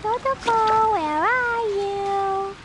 Totoko, where are you?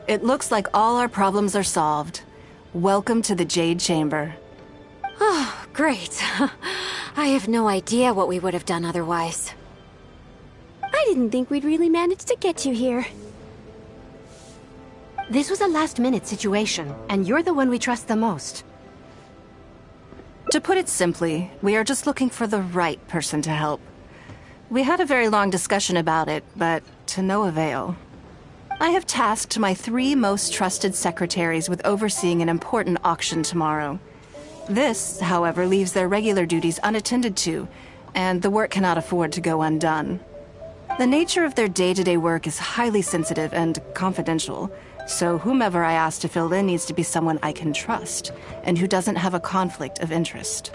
It looks like all our problems are solved. Welcome to the Jade Chamber. Oh, great. I have no idea what we would have done otherwise. I didn't think we'd really manage to get you here. This was a last-minute situation, and you're the one we trust the most. To put it simply, we are just looking for the right person to help. We had a very long discussion about it, but to no avail. I have tasked my 3 most trusted secretaries with overseeing an important auction tomorrow. This, however, leaves their regular duties unattended to, and the work cannot afford to go undone. The nature of their day-to-day work is highly sensitive and confidential, so whomever I ask to fill in needs to be someone I can trust, and who doesn't have a conflict of interest.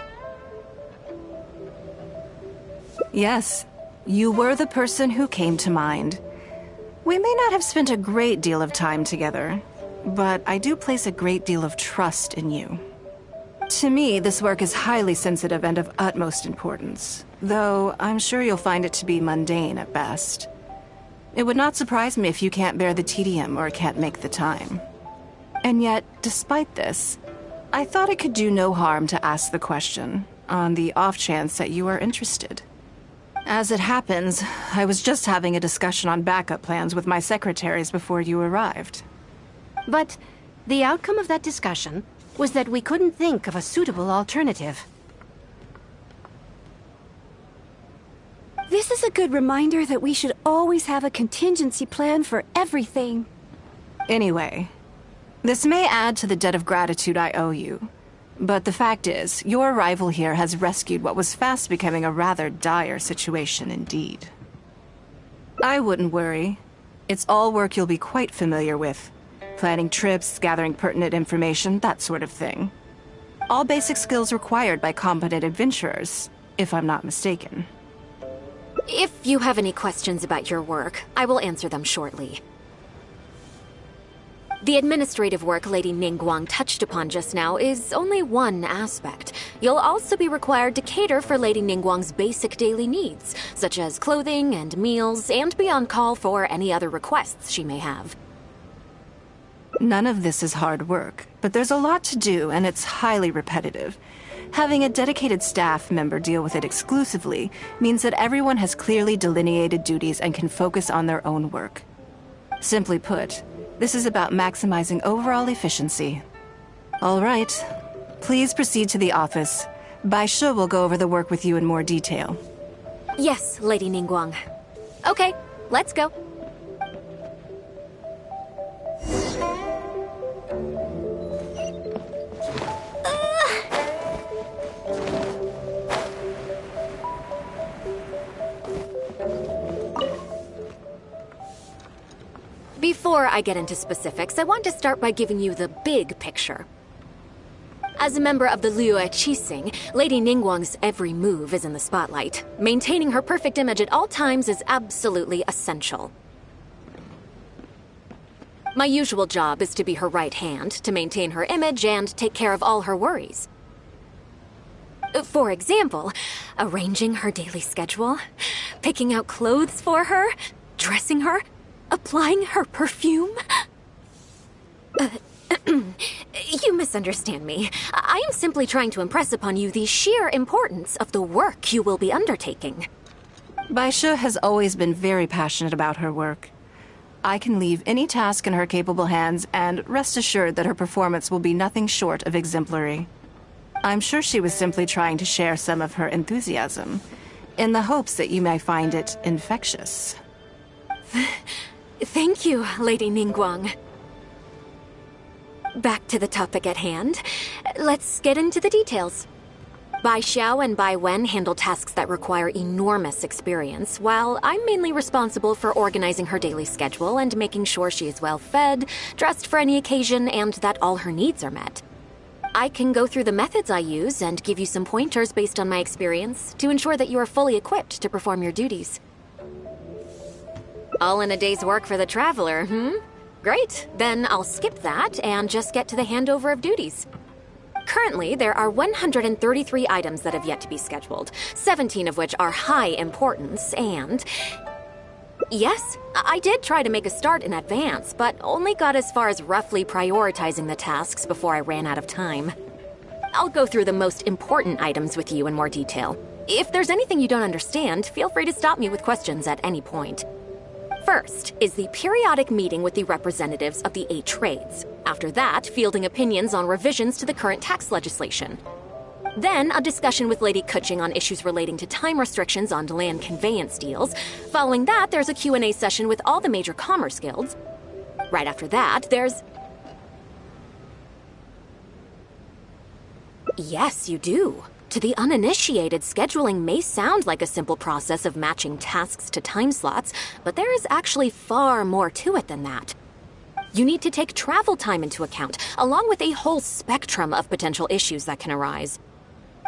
Yes, you were the person who came to mind. We may not have spent a great deal of time together, but I do place a great deal of trust in you. To me, this work is highly sensitive and of utmost importance, though I'm sure you'll find it to be mundane at best. It would not surprise me if you can't bear the tedium or can't make the time. And yet, despite this, I thought it could do no harm to ask the question, on the off chance that you are interested. As it happens, I was just having a discussion on backup plans with my secretaries before you arrived. But The outcome of that discussion was that we couldn't think of a suitable alternative. This is a good reminder that we should always have a contingency plan for everything. Anyway, this may add to the debt of gratitude I owe you, but the fact is, your arrival here has rescued what was fast becoming a rather dire situation indeed. I wouldn't worry. It's all work you'll be quite familiar with. Planning trips, gathering pertinent information, that sort of thing. All basic skills required by competent adventurers, if I'm not mistaken. If you have any questions about your work, I will answer them shortly. The administrative work Lady Ningguang touched upon just now is only one aspect. You'll also be required to cater for Lady Ningguang's basic daily needs, such as clothing and meals, and be on call for any other requests she may have. None of this is hard work, but there's a lot to do and it's highly repetitive. Having a dedicated staff member deal with it exclusively means that everyone has clearly delineated duties and can focus on their own work. Simply put, this is about maximizing overall efficiency. All right, please proceed to the office. Bai Shi will go over the work with you in more detail. Yes, Lady Ningguang. Okay, let's go. Before I get into specifics, I want to start by giving you the big picture. As a member of the Liyue Qixing, Lady Ningguang's every move is in the spotlight. Maintaining her perfect image at all times is absolutely essential. My usual job is to be her right hand, to maintain her image and take care of all her worries. For example, arranging her daily schedule, picking out clothes for her, dressing her, applying her perfume? You misunderstand me. I am simply trying to impress upon you the sheer importance of the work you will be undertaking. Bai Shi has always been very passionate about her work. I can leave any task in her capable hands and rest assured that her performance will be nothing short of exemplary. I'm sure she was simply trying to share some of her enthusiasm, in the hopes that you may find it infectious. Thank you, Lady Ningguang. Back to the topic at hand. Let's get into the details. Bai Xiao and Bai Wen handle tasks that require enormous experience, while I'm mainly responsible for organizing her daily schedule and making sure she is well fed, dressed for any occasion, and that all her needs are met. I can go through the methods I use and give you some pointers based on my experience to ensure that you are fully equipped to perform your duties. All in a day's work for the traveler, Great, then I'll skip that and just get to the handover of duties. Currently, there are 133 items that have yet to be scheduled, 17 of which are high importance, and... Yes, I did try to make a start in advance, but only got as far as roughly prioritizing the tasks before I ran out of time. I'll go through the most important items with you in more detail. If there's anything you don't understand, feel free to stop me with questions at any point. First is the periodic meeting with the representatives of the 8 trades. After that, fielding opinions on revisions to the current tax legislation. Then, a discussion with Lady Keqing on issues relating to time restrictions on land conveyance deals. Following that, there's a Q&A session with all the major commerce guilds. Right after that, there's... Yes, you do. To the uninitiated, scheduling may sound like a simple process of matching tasks to time slots, but there is actually far more to it than that. You need to take travel time into account, along with a whole spectrum of potential issues that can arise.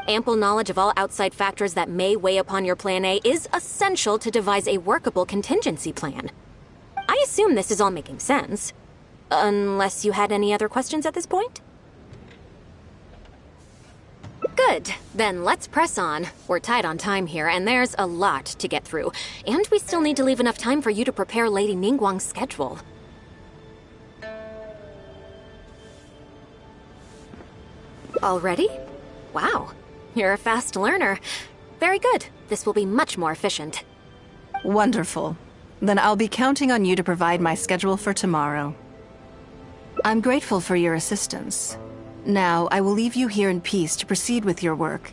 Ample knowledge of all outside factors that may weigh upon your Plan A is essential to devise a workable contingency plan. I assume this is all making sense. Unless you had any other questions at this point? Good. Then let's press on. We're tight on time here, and there's a lot to get through. And we still need to leave enough time for you to prepare Lady Ningguang's schedule. Already? Wow. You're a fast learner. Very good. This will be much more efficient. Wonderful. Then I'll be counting on you to provide my schedule for tomorrow. I'm grateful for your assistance. Now, I will leave you here in peace to proceed with your work.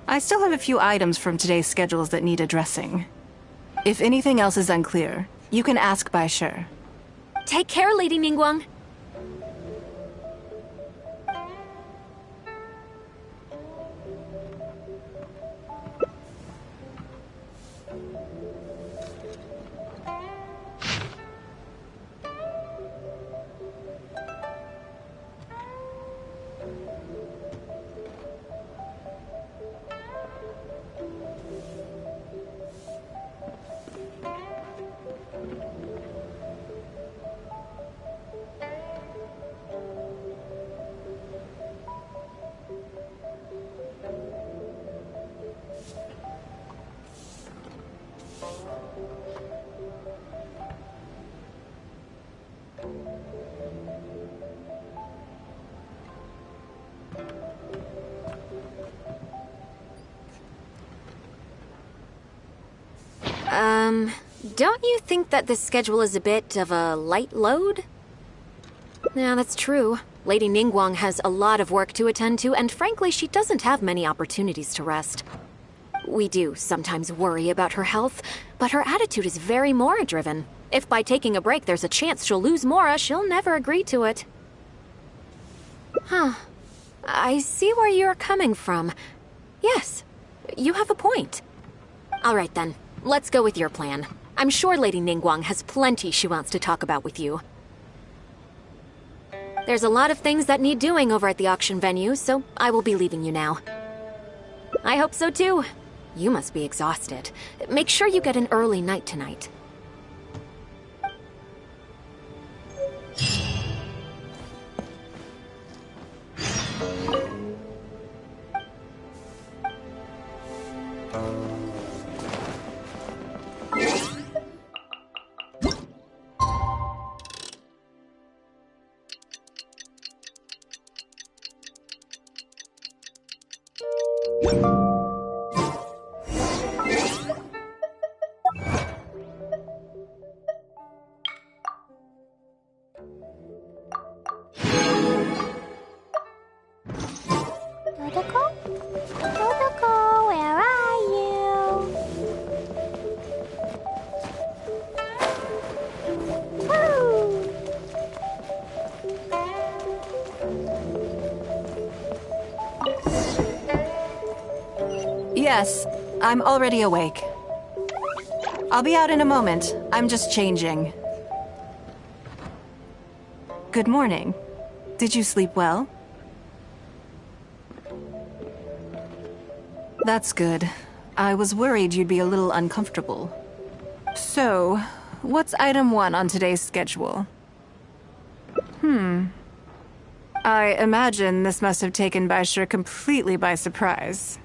I still have a few items from today's schedules that need addressing. If anything else is unclear, you can ask Bai Shi. Take care, Lady Ningguang. Don't you think that this schedule is a bit of a light load? Yeah, that's true. Lady Ningguang has a lot of work to attend to, and frankly, she doesn't have many opportunities to rest. We do sometimes worry about her health, but her attitude is very Mora-driven. If by taking a break there's a chance she'll lose Mora, she'll never agree to it. Huh. I see where you're coming from. Yes, you have a point. All right then, let's go with your plan. I'm sure Lady Ningguang has plenty she wants to talk about with you. There's a lot of things that need doing over at the auction venue, so I will be leaving you now. I hope so too. You must be exhausted. Make sure you get an early night tonight. Dodoko, where are you? Woo! Yes, I'm already awake. I'll be out in a moment. I'm just changing. Good morning. Did you sleep well? That's good. I was worried you'd be a little uncomfortable. So, what's item 1 on today's schedule? I imagine this must have taken Bai Shi completely by surprise.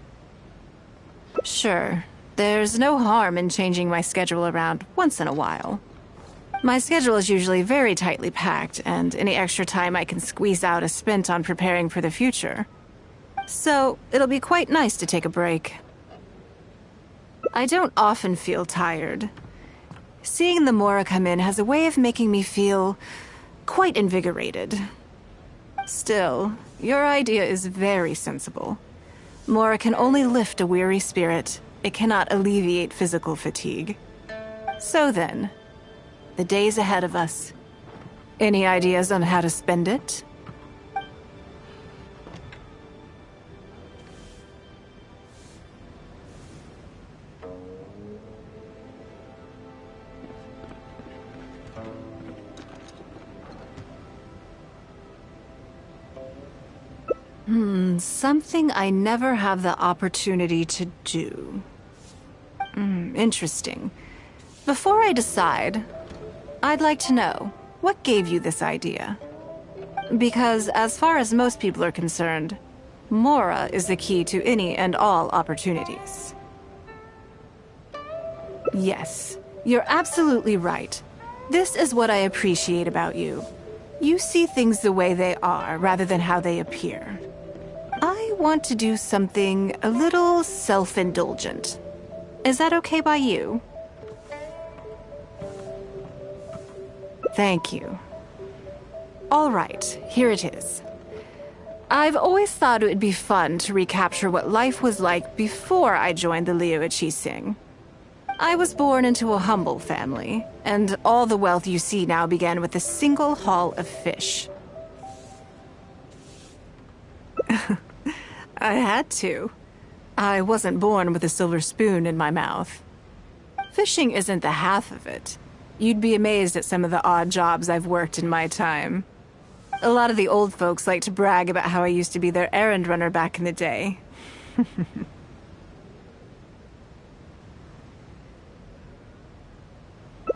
Sure, there's no harm in changing my schedule around once in a while. My schedule is usually very tightly packed, and any extra time I can squeeze out is spent on preparing for the future. So, it'll be quite nice to take a break. I don't often feel tired. Seeing the Mora come in has a way of making me feel quite invigorated. Still, your idea is very sensible. Mora can only lift a weary spirit. It cannot alleviate physical fatigue. So then, the days ahead of us. Any ideas on how to spend it? Something I never have the opportunity to do. Interesting. Before I decide, I'd like to know, what gave you this idea? Because as far as most people are concerned, Mora is the key to any and all opportunities. Yes, you're absolutely right. This is what I appreciate about you. You see things the way they are, rather than how they appear. I want to do something a little self-indulgent. Is that okay by you? Thank you. All right, here it is. I've always thought it would be fun to recapture what life was like before I joined the Liu Sing. I was born into a humble family, and all the wealth you see now began with a single haul of fish. I had to. I wasn't born with a silver spoon in my mouth. Fishing isn't the half of it. You'd be amazed at some of the odd jobs I've worked in my time. A lot of the old folks like to brag about how I used to be their errand runner back in the day.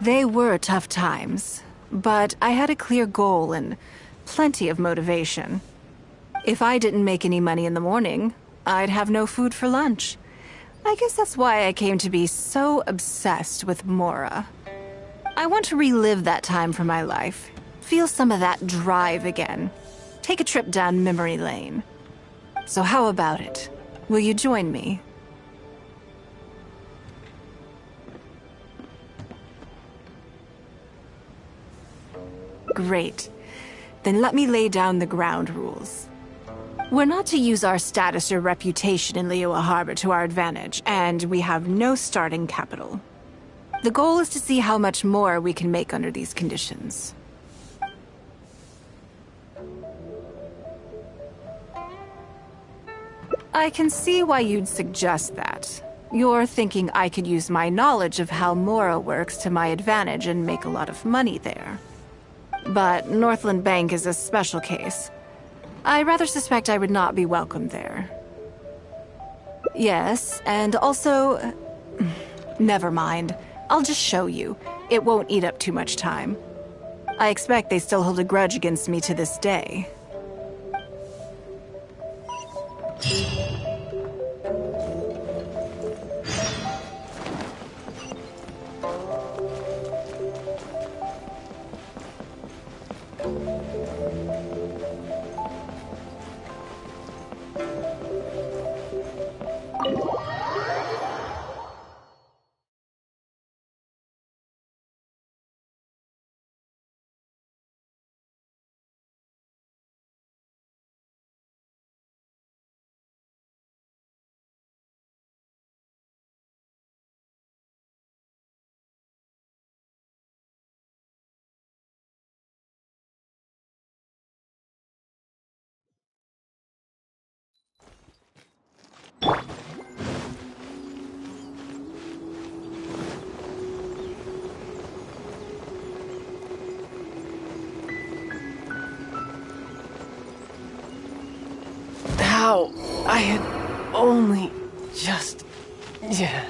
They were tough times, but I had a clear goal and plenty of motivation. If I didn't make any money in the morning, I'd have no food for lunch. I guess that's why I came to be so obsessed with Mora. I want to relive that time for my life, feel some of that drive again, take a trip down memory lane. So how about it? Will you join me? Great. Then let me lay down the ground rules. We're not to use our status or reputation in Liyue Harbor to our advantage, and we have no starting capital. The goal is to see how much more we can make under these conditions. I can see why you'd suggest that. You're thinking I could use my knowledge of how Mora works to my advantage and make a lot of money there. But Northland Bank is a special case. I rather suspect I would not be welcome there. Yes, and also... Never mind. I'll just show you. It won't eat up too much time. I expect they still hold a grudge against me to this day. How? I had only just... Yeah.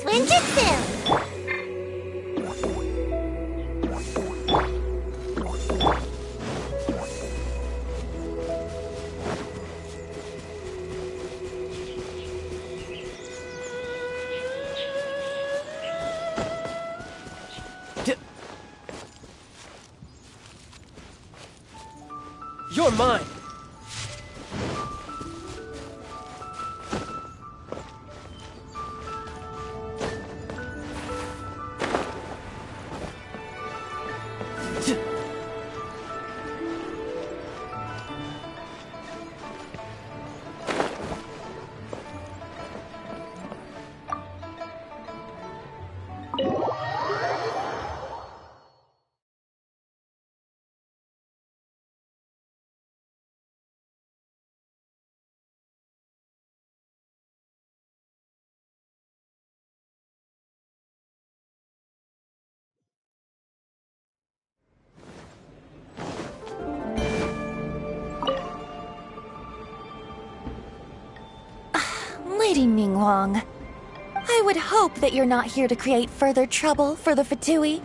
Twinjitsu! You're mine! Lady Ningguang, I would hope that you're not here to create further trouble for the Fatui.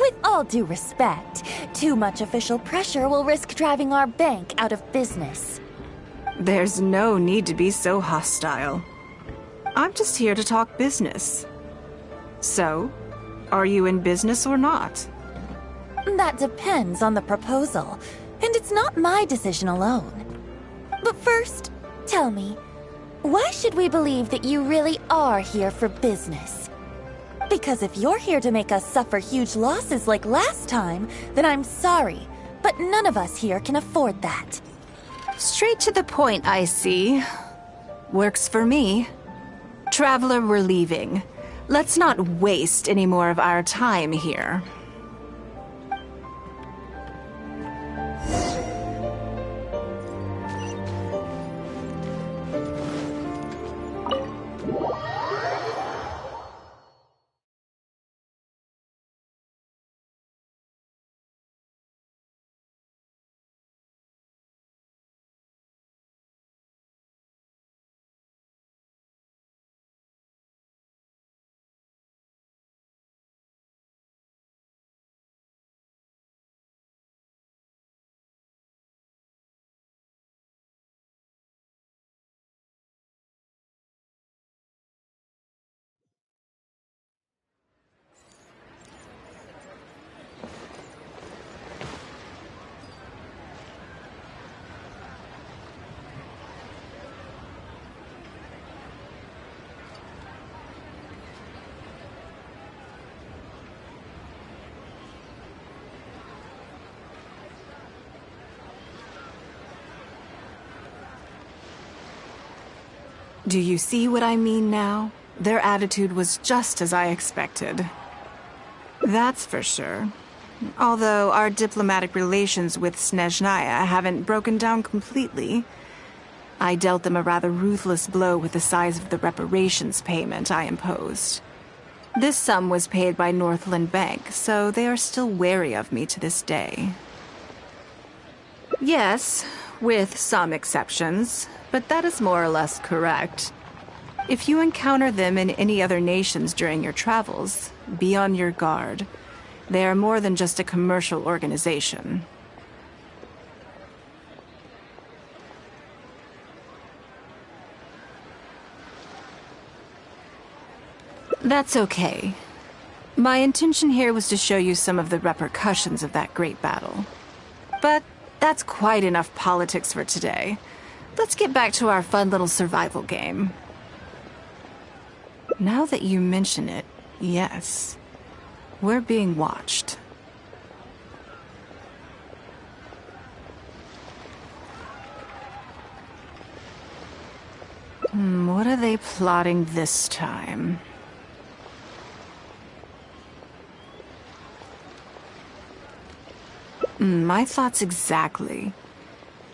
With all due respect, too much official pressure will risk driving our bank out of business. There's no need to be so hostile. I'm just here to talk business. So, are you in business or not? That depends on the proposal, and it's not my decision alone. But first, Tell me, why should we believe that you really are here for business? Because if you're here to make us suffer huge losses like last time, then I'm sorry, but none of us here can afford that. Straight to the point, I see. Works for me. Traveler, we're leaving. Let's not waste any more of our time here. Do you see what I mean now? Their attitude was just as I expected. That's for sure. Although our diplomatic relations with Snezhnaya haven't broken down completely. I dealt them a rather ruthless blow with the size of the reparations payment I imposed. This sum was paid by Northland Bank, so they are still wary of me to this day. Yes, with some exceptions, but that is more or less correct. If you encounter them in any other nations during your travels, be on your guard. They are more than just a commercial organization. That's okay. My intention here was to show you some of the repercussions of that great battle. But that's quite enough politics for today. Let's get back to our fun little survival game. Now that you mention it, yes. We're being watched. What are they plotting this time? My thoughts exactly.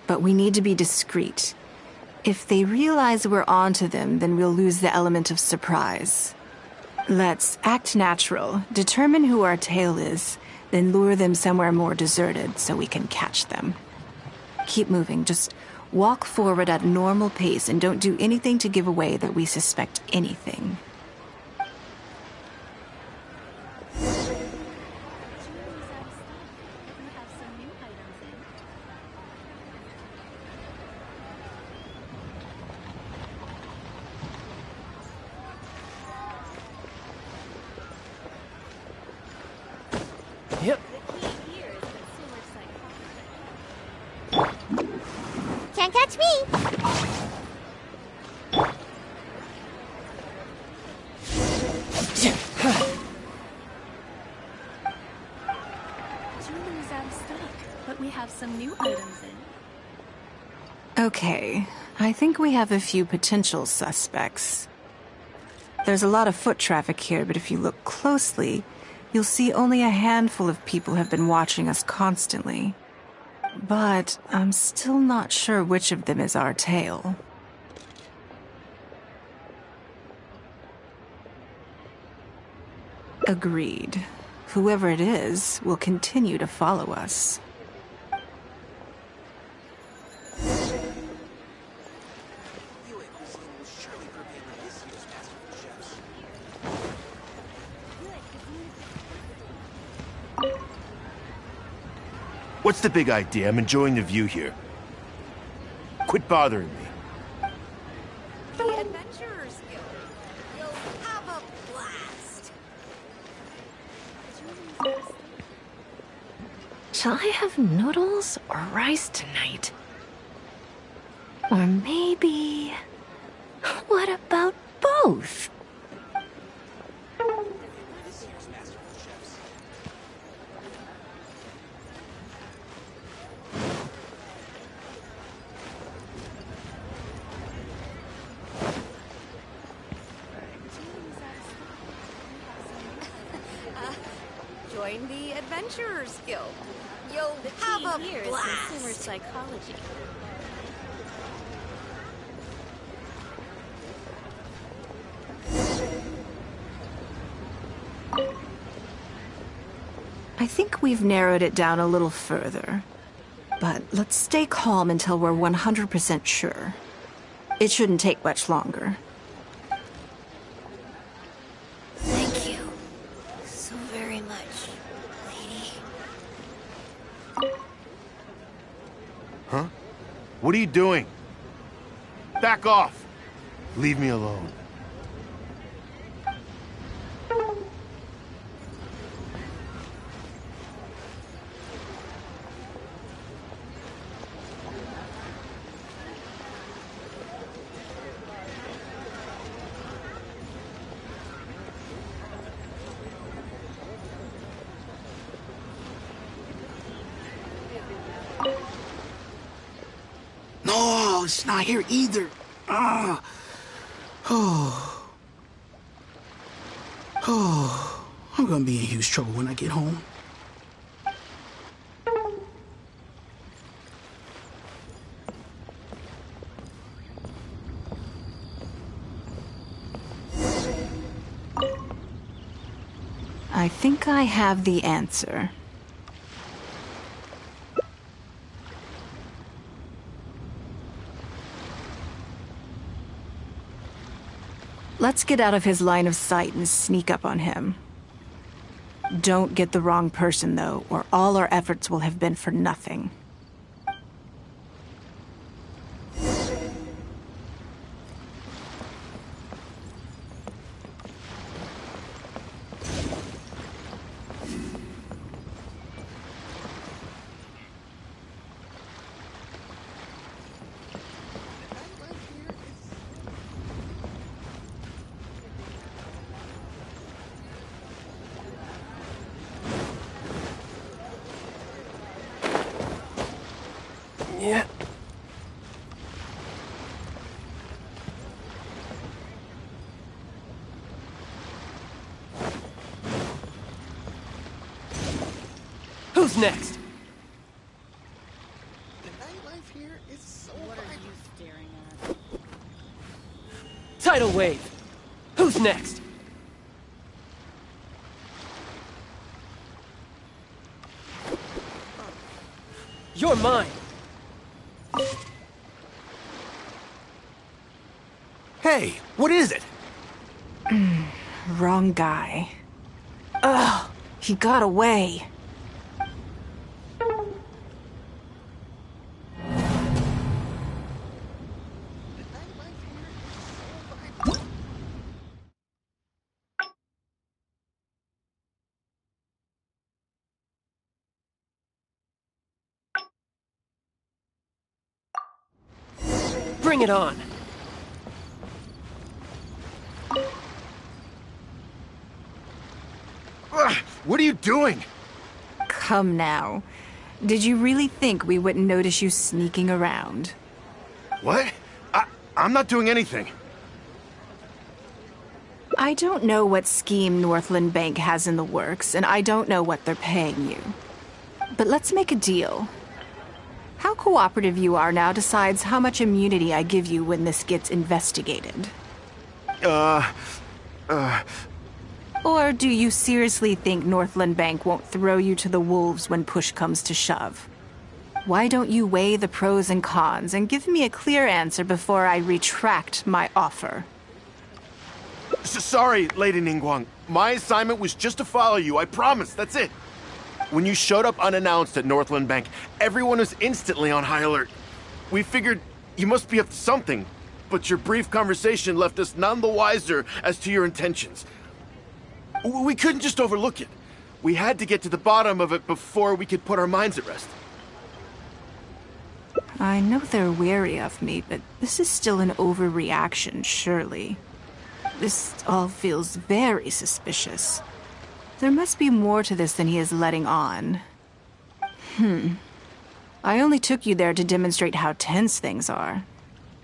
But we need to be discreet. If they realize we're onto them, then we'll lose the element of surprise. Let's act natural, determine who our tail is, then lure them somewhere more deserted so we can catch them. Keep moving, just walk forward at a normal pace and don't do anything to give away that we suspect anything. Yep. Can't catch me! Jewelry's out of stock, but we have some new items in. Okay, I think we have a few potential suspects. There's a lot of foot traffic here, but if you look closely, you'll see only a handful of people have been watching us constantly. But I'm still not sure which of them is our tail. Agreed. Whoever it is will continue to follow us. What's the big idea? I'm enjoying the view here. Quit bothering me. The Adventurers Guild. You'll have a blast. Shall I have noodles or rice tonight? Or maybe... what about both? Join the Adventurers Guild. You'll have a Here is blast. consumer psychology. I think we've narrowed it down a little further. But let's stay calm until we're 100% sure. It shouldn't take much longer. Thank you so very much, lady. Huh? What are you doing? Back off! Leave me alone. No, it's not here either. Ah. Oh. Oh. I'm gonna be in huge trouble when I get home. I think I have the answer. Let's get out of his line of sight and sneak up on him. Don't get the wrong person, though, or all our efforts will have been for nothing. Yeah. Who's next? The nightlife here is so What are you staring at? Tidal wave. Who's next? You're mine. Hey, what is it? Wrong guy. Ugh, he got away. Bring it on. Ugh, what are you doing? Come now. Did you really think we wouldn't notice you sneaking around? What? I'm not doing anything. I don't know what scheme Northland Bank has in the works, and I don't know what they're paying you. But let's make a deal. How cooperative you are now decides how much immunity I give you when this gets investigated. Or do you seriously think Northland Bank won't throw you to the wolves when push comes to shove? Why don't you weigh the pros and cons and give me a clear answer before I retract my offer? Sorry, Lady Ningguang. My assignment was just to follow you, I promise, that's it. When you showed up unannounced at Northland Bank, everyone was instantly on high alert. We figured you must be up to something, but your brief conversation left us none the wiser as to your intentions. We couldn't just overlook it. We had to get to the bottom of it before we could put our minds at rest. I know they're wary of me, but this is still an overreaction, surely. This all feels very suspicious. There must be more to this than he is letting on. I only took you there to demonstrate how tense things are.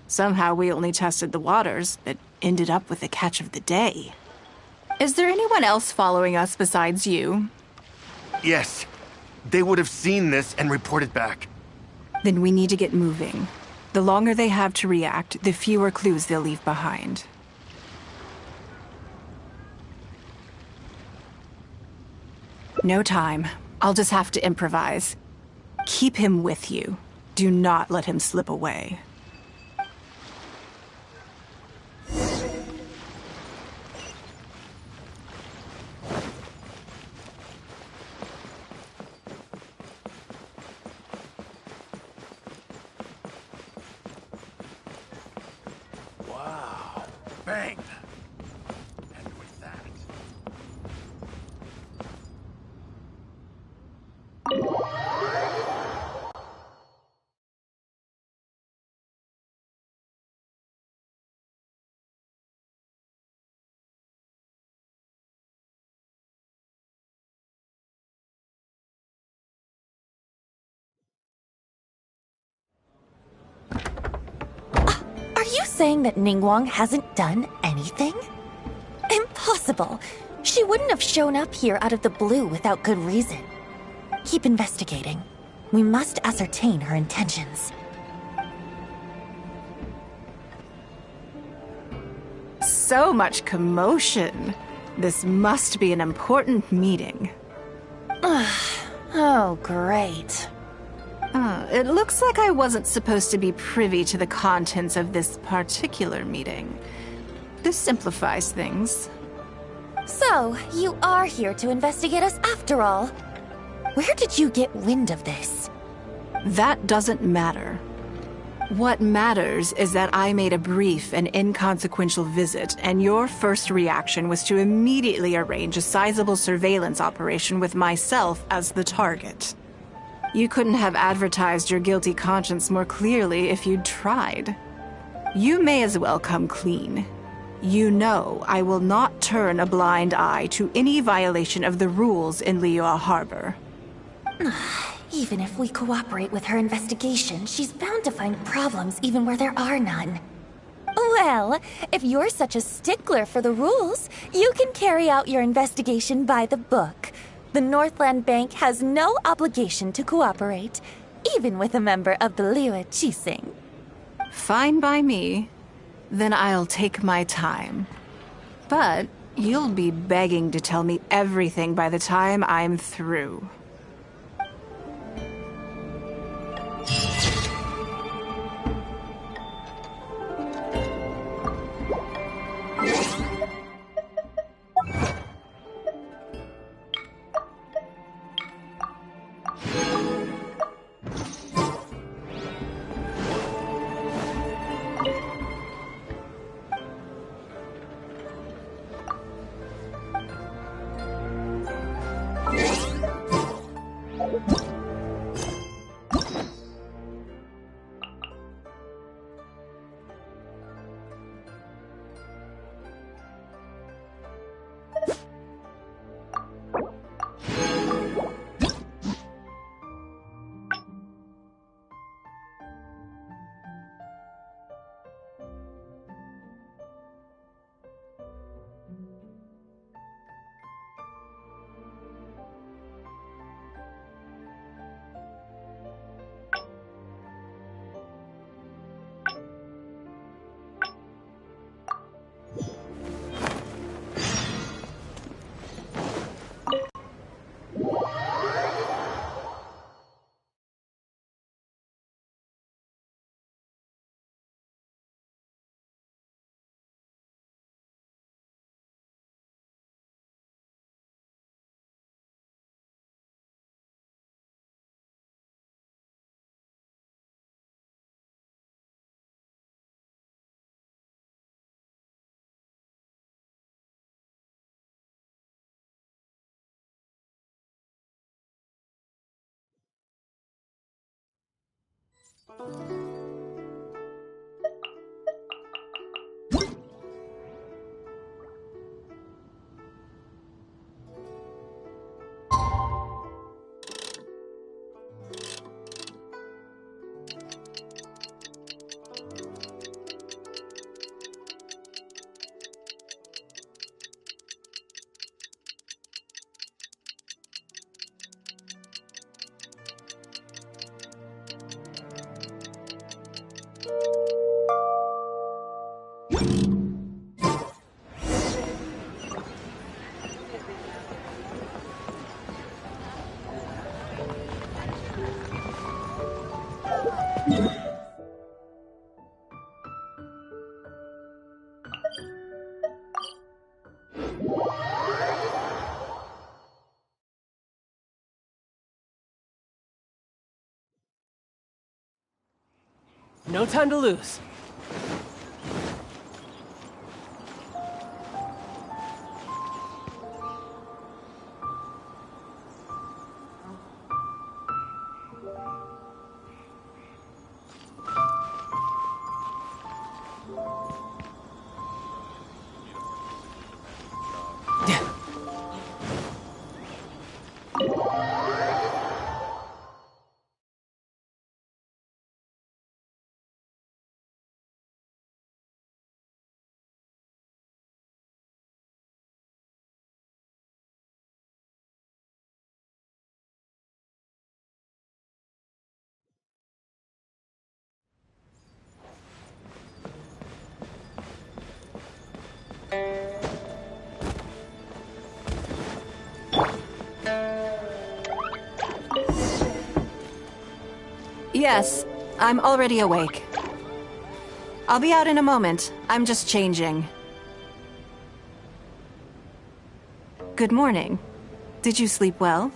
Somehow we only tested the waters, but ended up with the catch of the day. Is there anyone else following us besides you? Yes. They would have seen this and reported back. Then we need to get moving. The longer they have to react, the fewer clues they'll leave behind. No time. I'll just have to improvise. Keep him with you. Do not let him slip away. Wow. Bang! And with that... Are you saying that Ningguang hasn't done anything? Impossible! She wouldn't have shown up here out of the blue without good reason. Keep investigating. We must ascertain her intentions. So much commotion. This must be an important meeting. Oh, great. It looks like I wasn't supposed to be privy to the contents of this particular meeting. This simplifies things. So, you are here to investigate us after all. Where did you get wind of this? That doesn't matter. What matters is that I made a brief and inconsequential visit, and your first reaction was to immediately arrange a sizable surveillance operation with myself as the target. You couldn't have advertised your guilty conscience more clearly if you'd tried. You may as well come clean. You know I will not turn a blind eye to any violation of the rules in Liyue Harbor. Even if we cooperate with her investigation, she's bound to find problems even where there are none. Well, if you're such a stickler for the rules, you can carry out your investigation by the book. The Northland Bank has no obligation to cooperate, even with a member of the Liyue Qixing. Fine by me. Then I'll take my time. But you'll be begging to tell me everything by the time I'm through. No time to lose. Yes, I'm already awake. I'll be out in a moment. I'm just changing. Good morning. Did you sleep well?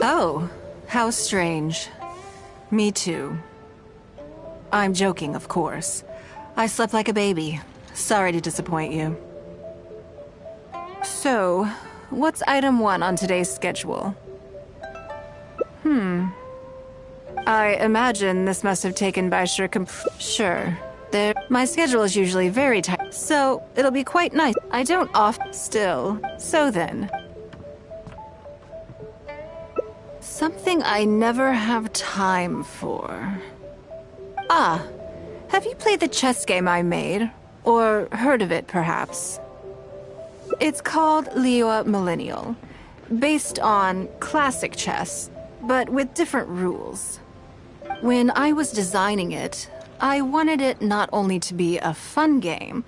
Oh, how strange. Me too. I'm joking, of course. I slept like a baby. Sorry to disappoint you. So, what's item 1 on today's schedule? I imagine this must have taken by Sure. My schedule is usually very tight, so it'll be quite nice. I don't still. So then. Something I never have time for. Ah, have you played the chess game I made? Or heard of it, perhaps? It's called Liyue Millennial, based on classic chess, but with different rules. When I was designing it, I wanted it not only to be a fun game,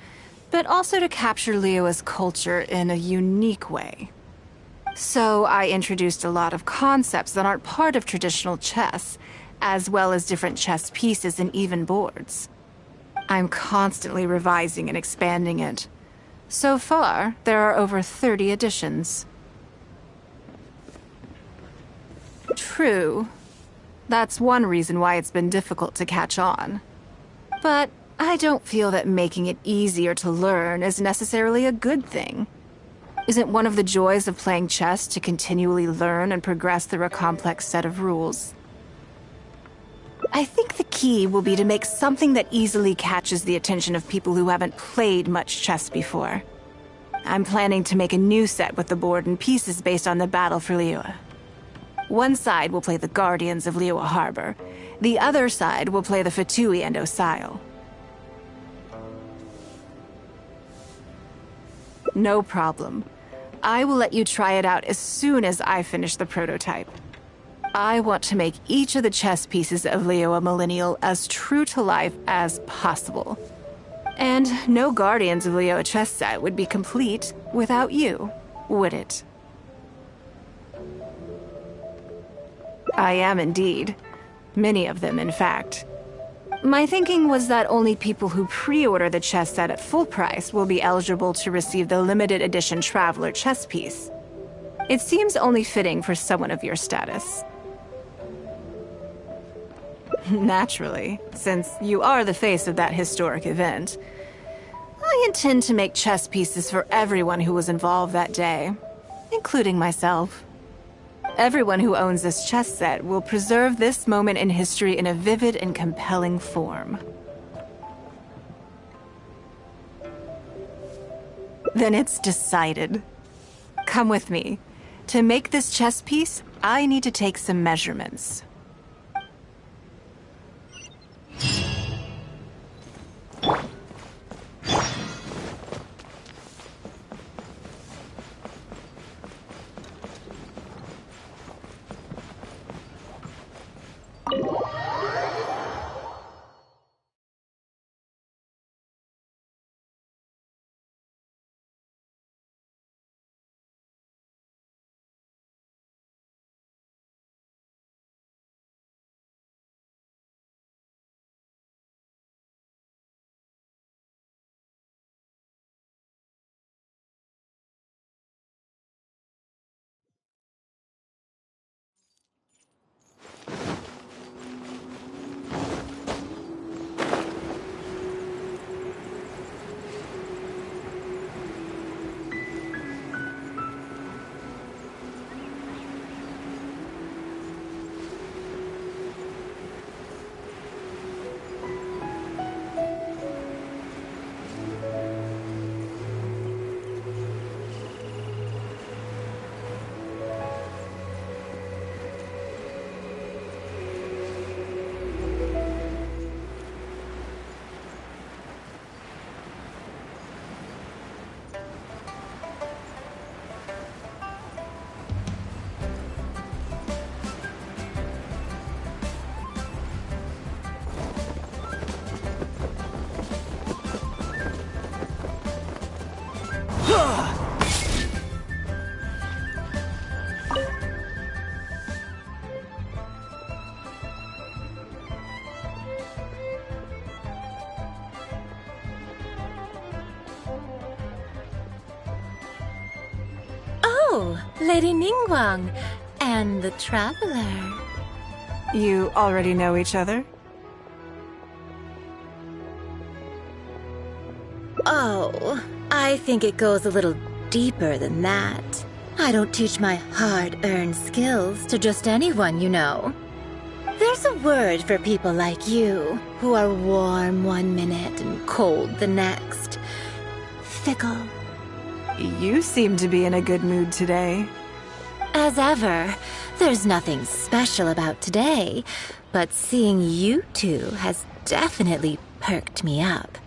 but also to capture Liyue's culture in a unique way. So I introduced a lot of concepts that aren't part of traditional chess, as well as different chess pieces and even boards. I'm constantly revising and expanding it. So far, there are over 30 editions. True. That's one reason why it's been difficult to catch on. But I don't feel that making it easier to learn is necessarily a good thing. Isn't one of the joys of playing chess to continually learn and progress through a complex set of rules? I think the key will be to make something that easily catches the attention of people who haven't played much chess before. I'm planning to make a new set with the board and pieces based on the battle for Liyue. One side will play the Guardians of Liyue Harbor. The other side will play the Fatui and Osile. No problem. I will let you try it out as soon as I finish the prototype. I want to make each of the chess pieces of Liyue Millennial as true to life as possible. And no Guardians of Liyue chess set would be complete without you, would it? I am indeed. Many of them, in fact. My thinking was that only people who pre-order the chess set at full price will be eligible to receive the limited edition Traveler chess piece. It seems only fitting for someone of your status. Naturally, since you are the face of that historic event. I intend to make chess pieces for everyone who was involved that day, including myself. Everyone who owns this chess set will preserve this moment in history in a vivid and compelling form. Then it's decided. Come with me. To make this chess piece, I need to take some measurements. Oh, Lady Ningguang and the Traveler. You already know each other? Oh, I think it goes a little deeper than that. I don't teach my hard-earned skills to just anyone, you know. There's a word for people like you, who are warm one minute and cold the next. Fickle. You seem to be in a good mood today. As ever, there's nothing special about today, but seeing you two has definitely perked me up.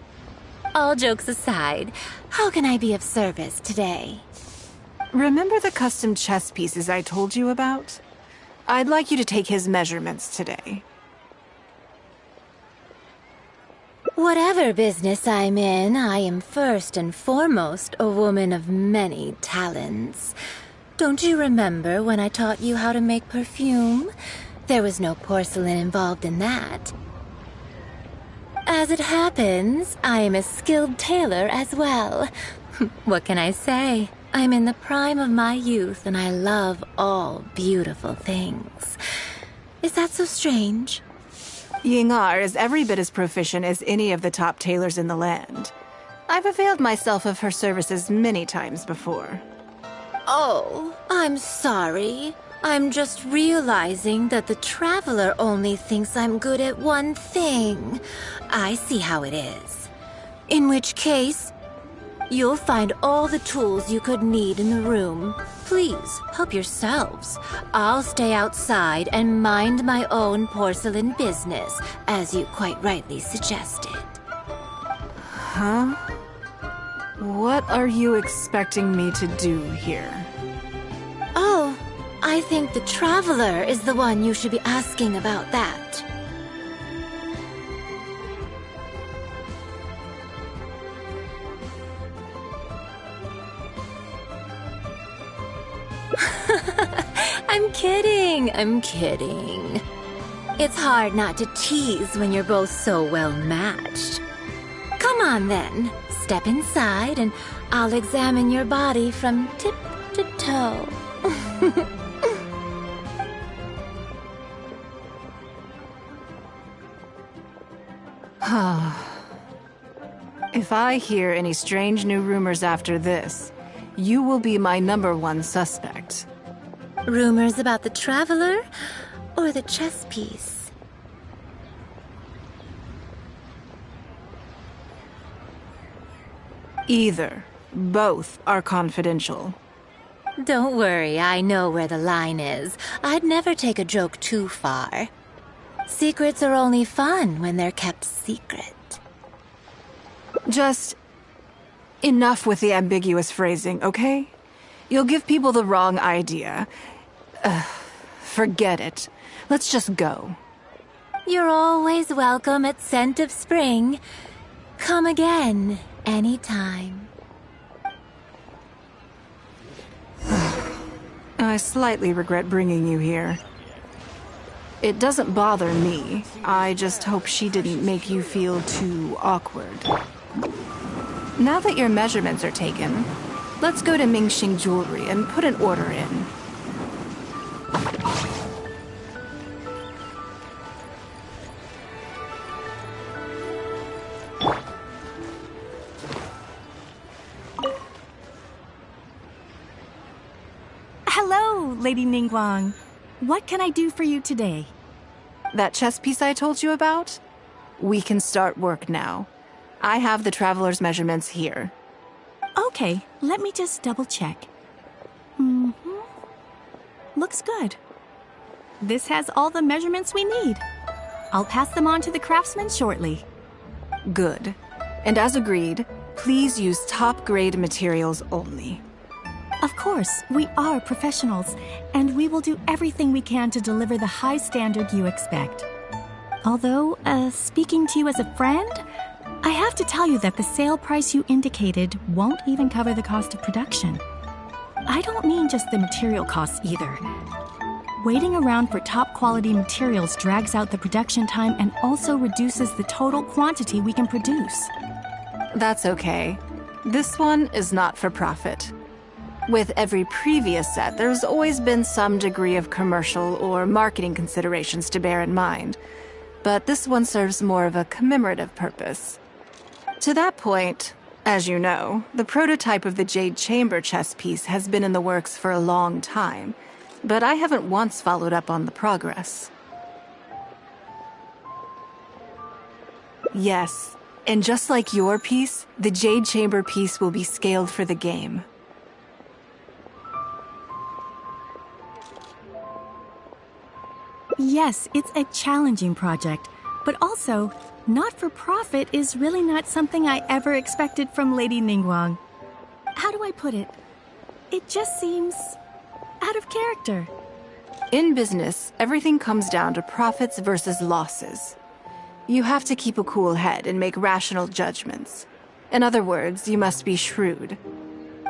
All jokes aside, how can I be of service today? Remember the custom chess pieces I told you about? I'd like you to take his measurements today. Whatever business I'm in, I am first and foremost a woman of many talents. Don't you remember when I taught you how to make perfume? There was no porcelain involved in that. As it happens, I am a skilled tailor as well. What can I say? I'm in the prime of my youth and I love all beautiful things. Is that so strange? Yingar is every bit as proficient as any of the top tailors in the land. I've availed myself of her services many times before. Oh, I'm sorry. I'm just realizing that the Traveler only thinks I'm good at one thing. I see how it is. In which case, you'll find all the tools you could need in the room. Please, help yourselves. I'll stay outside and mind my own porcelain business, as you quite rightly suggested. Huh? What are you expecting me to do here? Oh, I think the Traveler is the one you should be asking about that. I'm kidding. It's hard not to tease when you're both so well matched. Come on then, step inside and I'll examine your body from tip to toe. If I hear any strange new rumors after this, you will be my #1 suspect. Rumors about the Traveler or the chess piece? Either. Both are confidential. Don't worry, I know where the line is. I'd never take a joke too far. Secrets are only fun when they're kept secret. Just enough with the ambiguous phrasing, okay? You'll give people the wrong idea. Forget it. Let's just go. You're always welcome at Scent of Spring. Come again, anytime. I slightly regret bringing you here. It doesn't bother me. I just hope she didn't make you feel too awkward. Now that your measurements are taken, let's go to Mingxing Jewelry and put an order in. Hello, Lady Ningguang. What can I do for you today? That chess piece I told you about? We can start work now. I have the Traveler's measurements here. Okay, let me just double check. Looks good. This has all the measurements we need. I'll pass them on to the craftsman shortly. Good. And as agreed, please use top-grade materials only. Of course, we are professionals, and we will do everything we can to deliver the high standard you expect. Although, speaking to you as a friend, I have to tell you that the sale price you indicated won't even cover the cost of production. I don't mean just the material costs either. Waiting around for top quality materials drags out the production time and also reduces the total quantity we can produce. That's okay. This one is not for profit. With every previous set, there's always been some degree of commercial or marketing considerations to bear in mind, but this one serves more of a commemorative purpose. To that point, as you know, the prototype of the Jade Chamber chess piece has been in the works for a long time, but I haven't once followed up on the progress. Yes, and just like your piece, the Jade Chamber piece will be scaled for the game. Yes, it's a challenging project, but also, not-for-profit is really not something I ever expected from Lady Ningguang. How do I put it? It just seems out of character. In business, everything comes down to profits versus losses. You have to keep a cool head and make rational judgments. In other words, you must be shrewd.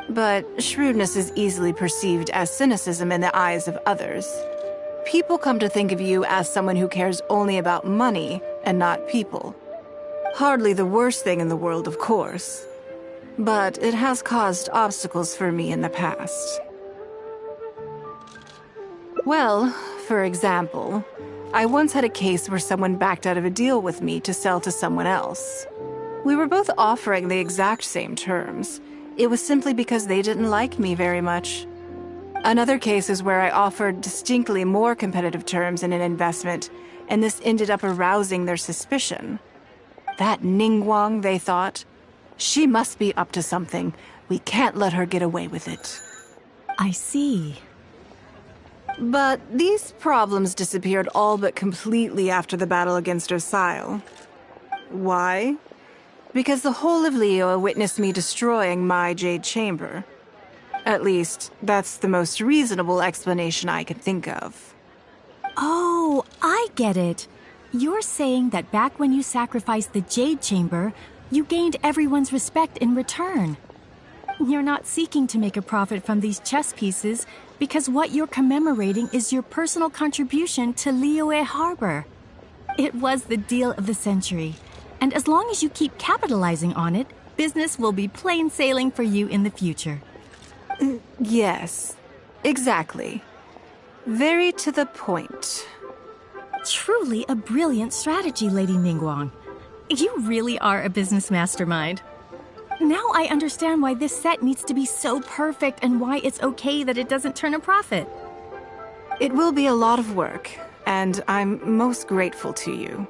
But shrewdness is easily perceived as cynicism in the eyes of others. People come to think of you as someone who cares only about money and not people. Hardly the worst thing in the world, of course. But it has caused obstacles for me in the past. Well, for example, I once had a case where someone backed out of a deal with me to sell to someone else. We were both offering the exact same terms. It was simply because they didn't like me very much. Another case is where I offered distinctly more competitive terms in an investment, and this ended up arousing their suspicion. That Ningguang, they thought. She must be up to something. We can't let her get away with it. I see. But these problems disappeared all but completely after the battle against Osile. Why? Because the whole of Liyue witnessed me destroying my Jade Chamber. At least, that's the most reasonable explanation I can think of. Oh, I get it. You're saying that back when you sacrificed the Jade Chamber, you gained everyone's respect in return. You're not seeking to make a profit from these chess pieces because what you're commemorating is your personal contribution to Liyue Harbor. It was the deal of the century, and as long as you keep capitalizing on it, business will be plain sailing for you in the future. Yes, exactly. Very to the point. Truly a brilliant strategy, Lady Ningguang. You really are a business mastermind. Now I understand why this set needs to be so perfect and why it's okay that it doesn't turn a profit. It will be a lot of work, and I'm most grateful to you.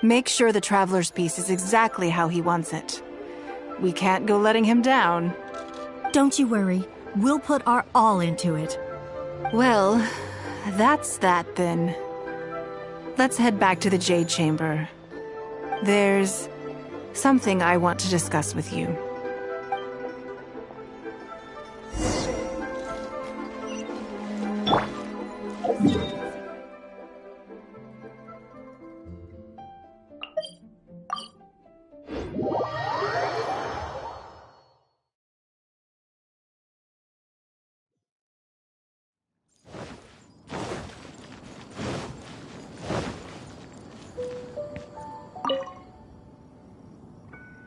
Make sure the Traveler's piece is exactly how he wants it. We can't go letting him down. Don't you worry. We'll put our all into it. Well, that's that then. Let's head back to the Jade Chamber. There's something I want to discuss with you.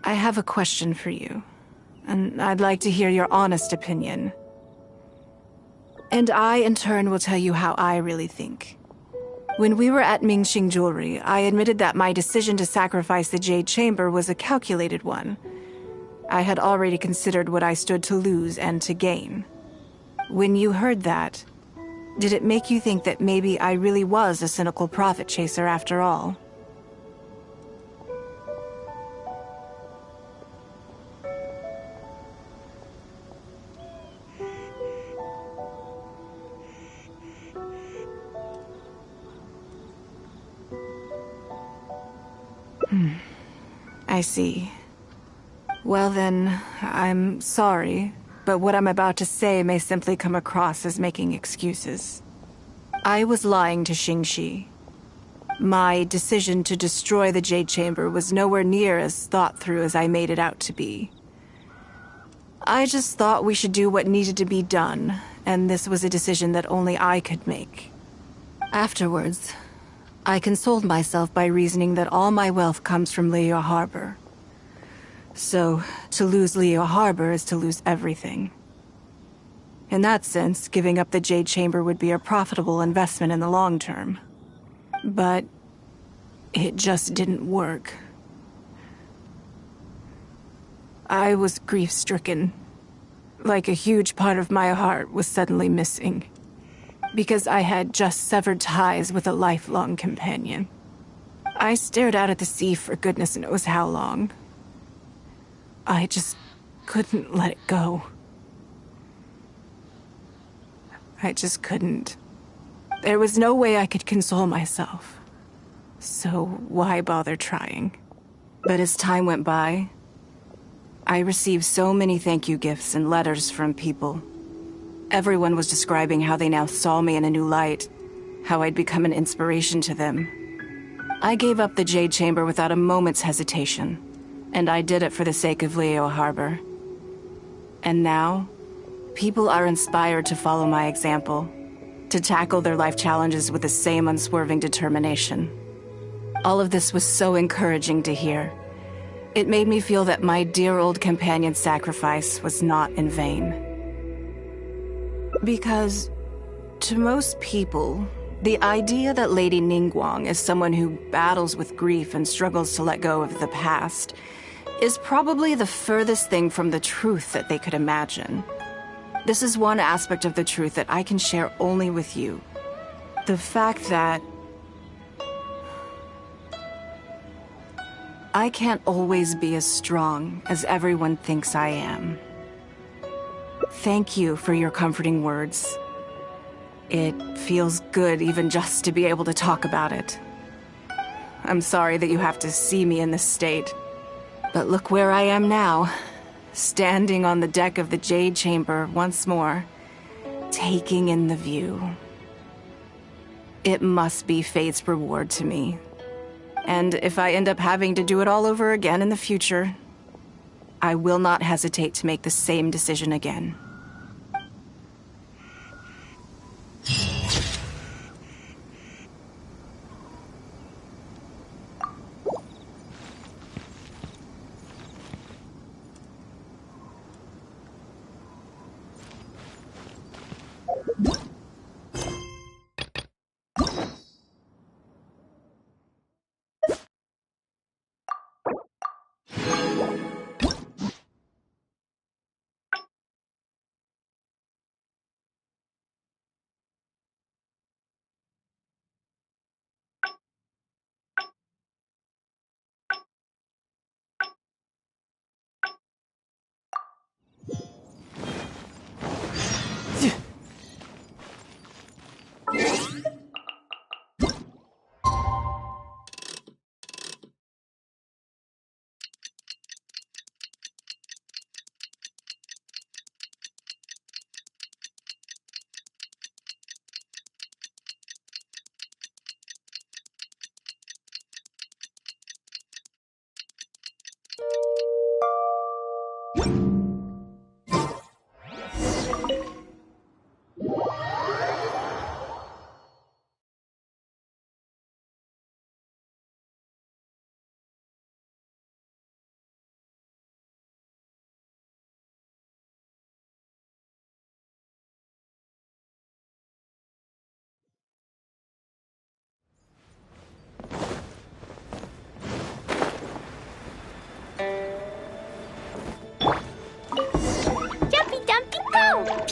I have a question for you, and I'd like to hear your honest opinion. And I, in turn, will tell you how I really think. When we were at Mingxing Jewelry, I admitted that my decision to sacrifice the Jade Chamber was a calculated one. I had already considered what I stood to lose and to gain. When you heard that, did it make you think that maybe I really was a cynical profit chaser after all? I see. Well then, I'm sorry, but what I'm about to say may simply come across as making excuses. I was lying to Xingxi. My decision to destroy the Jade Chamber was nowhere near as thought through as I made it out to be. I just thought we should do what needed to be done, and this was a decision that only I could make. Afterwards, I consoled myself by reasoning that all my wealth comes from Liyue Harbor. So, to lose Liyue Harbor is to lose everything. In that sense, giving up the Jade Chamber would be a profitable investment in the long term. But it just didn't work. I was grief-stricken. Like a huge part of my heart was suddenly missing. Because I had just severed ties with a lifelong companion. I stared out at the sea for goodness knows how long. I just couldn't let it go. I just couldn't. There was no way I could console myself. So why bother trying? But as time went by, I received so many thank you gifts and letters from people. Everyone was describing how they now saw me in a new light, how I'd become an inspiration to them. I gave up the Jade Chamber without a moment's hesitation, and I did it for the sake of Leo Harbor. And now, people are inspired to follow my example, to tackle their life challenges with the same unswerving determination. All of this was so encouraging to hear. It made me feel that my dear old companion's sacrifice was not in vain. Because, to most people, the idea that Lady Ningguang is someone who battles with grief and struggles to let go of the past is probably the furthest thing from the truth that they could imagine. This is one aspect of the truth that I can share only with you. The fact that I can't always be as strong as everyone thinks I am. Thank you for your comforting words. It feels good even just to be able to talk about it. I'm sorry that you have to see me in this state. But look where I am now, standing on the deck of the Jade Chamber once more, taking in the view. It must be fate's reward to me. And if I end up having to do it all over again in the future, I will not hesitate to make the same decision again.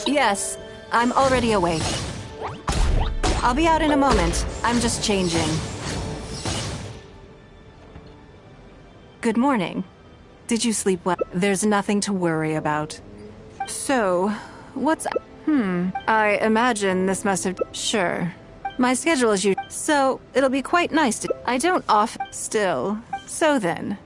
Yes, I'm already awake. I'll be out in a moment. I'm just changing. Good morning. Did you sleep well? There's nothing to worry about. So, what's... I imagine this must have... Sure. My schedule is usual, so it'll be quite nice to... I don't still. So then...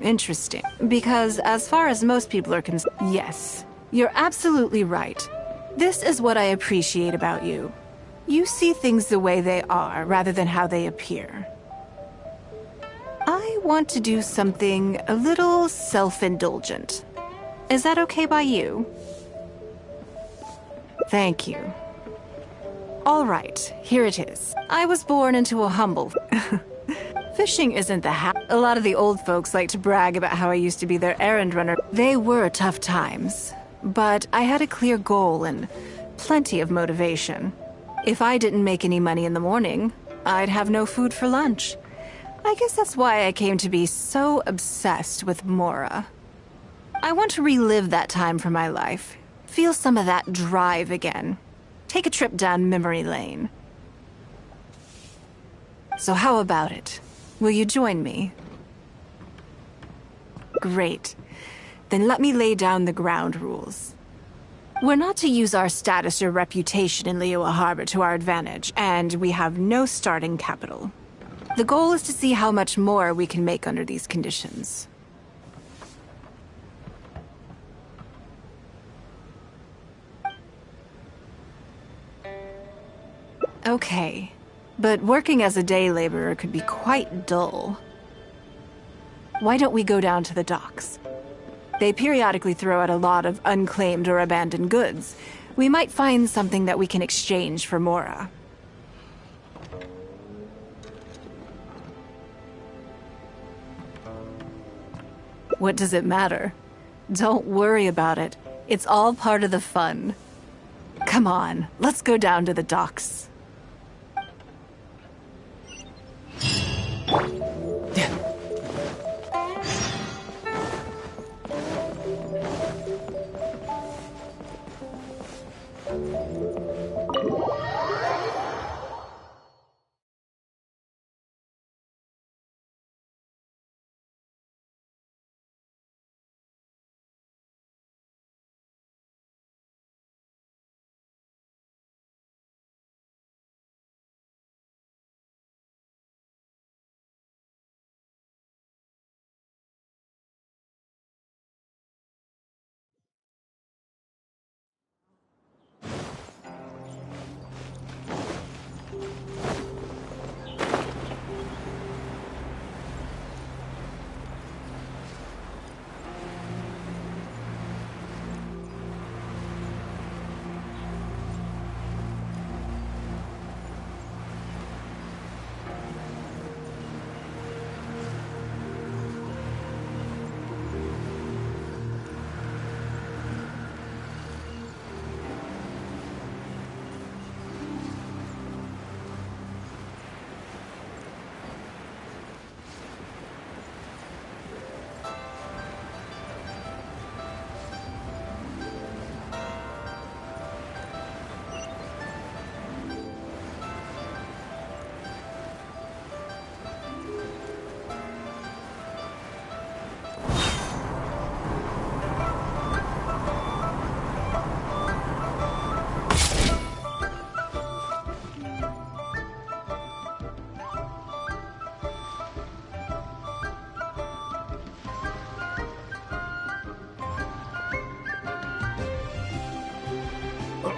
Interesting. Because as far as most people are concerned, yes, you're absolutely right. This is what I appreciate about you. You see things the way they are, rather than how they appear. I want to do something a little self-indulgent. Is that okay by you? Thank you. All right, here it is. I was born into a humble... Fishing isn't a lot of the old folks like to brag about how I used to be their errand runner. They were tough times, but I had a clear goal and plenty of motivation. If I didn't make any money in the morning, I'd have no food for lunch. I guess that's why I came to be so obsessed with Mora. I want to relive that time from my life, feel some of that drive again, take a trip down memory lane. So how about it? Will you join me? Great. Then let me lay down the ground rules. We're not to use our status or reputation in Liyue Harbor to our advantage, and we have no starting capital. The goal is to see how much more we can make under these conditions. Okay. But working as a day laborer could be quite dull. Why don't we go down to the docks? They periodically throw out a lot of unclaimed or abandoned goods. We might find something that we can exchange for Mora. What does it matter? Don't worry about it. It's all part of the fun. Come on, let's go down to the docks.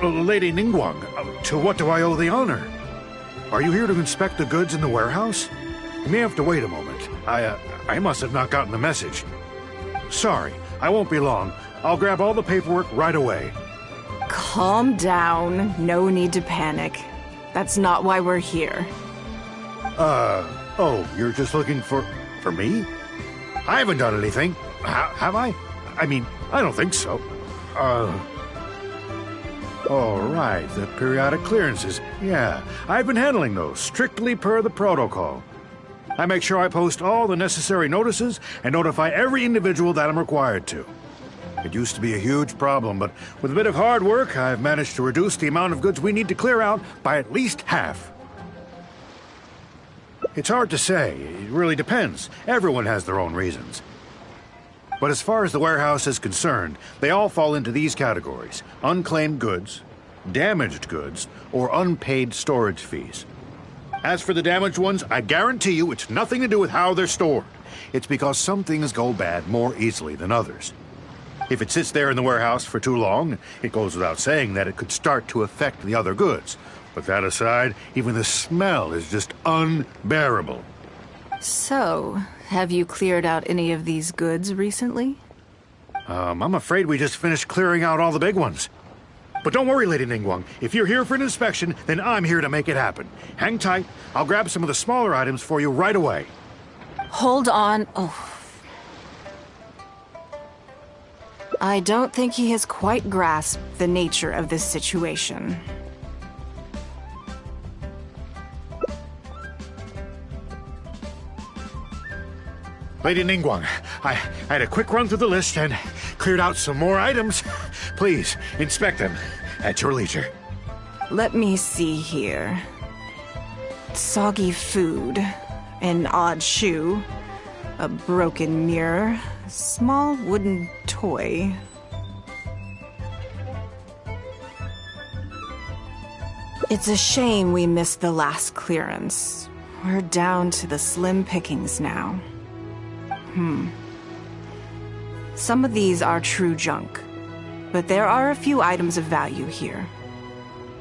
Lady Ningguang, to what do I owe the honor? Are you here to inspect the goods in the warehouse? You may have to wait a moment. I must have not gotten the message. Sorry, I won't be long. I'll grab all the paperwork right away. Calm down. No need to panic. That's not why we're here. Oh, you're just looking for me? I haven't done anything. Have I? I mean, I don't think so. All right, the periodic clearances. Yeah, I've been handling those, strictly per the protocol. I make sure I post all the necessary notices and notify every individual that I'm required to. It used to be a huge problem, but with a bit of hard work, I've managed to reduce the amount of goods we need to clear out by at least half. It's hard to say. It really depends. Everyone has their own reasons. But as far as the warehouse is concerned, they all fall into these categories: unclaimed goods, damaged goods, or unpaid storage fees. As for the damaged ones, I guarantee you it's nothing to do with how they're stored. It's because some things go bad more easily than others. If it sits there in the warehouse for too long, it goes without saying that it could start to affect the other goods. But that aside, even the smell is just unbearable. So, have you cleared out any of these goods recently? I'm afraid we just finished clearing out all the big ones. But don't worry, Lady Ningguang. If you're here for an inspection, then I'm here to make it happen. Hang tight. I'll grab some of the smaller items for you right away. Hold on. Oh. I don't think he has quite grasped the nature of this situation. Lady Ningguang, I had a quick run through the list and cleared out some more items. Please, inspect them at your leisure. Let me see here. Soggy food, an odd shoe, a broken mirror, a small wooden toy. It's a shame we missed the last clearance. We're down to the slim pickings now. Some of these are true junk, but there are a few items of value here.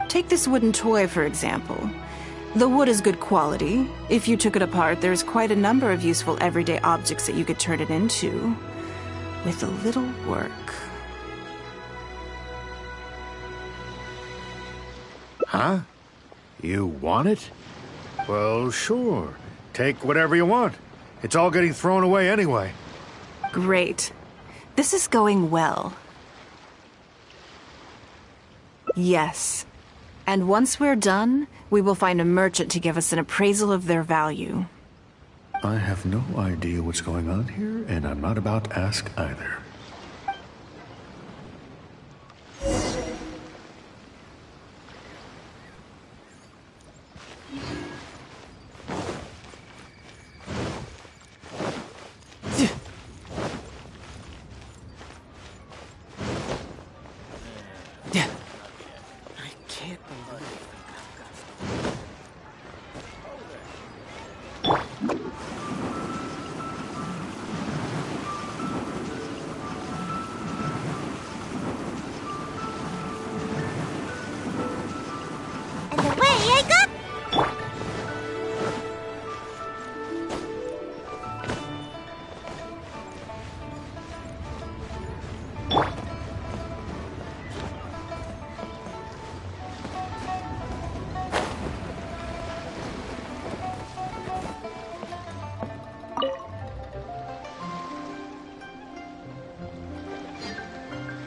Take this wooden toy, for example. The wood is good quality. If you took it apart, there's quite a number of useful everyday objects that you could turn it into, with a little work. Huh? You want it? Well, sure. Take whatever you want. It's all getting thrown away anyway. Great. This is going well. Yes. And once we're done, we will find a merchant to give us an appraisal of their value. I have no idea what's going on here, and I'm not about to ask either.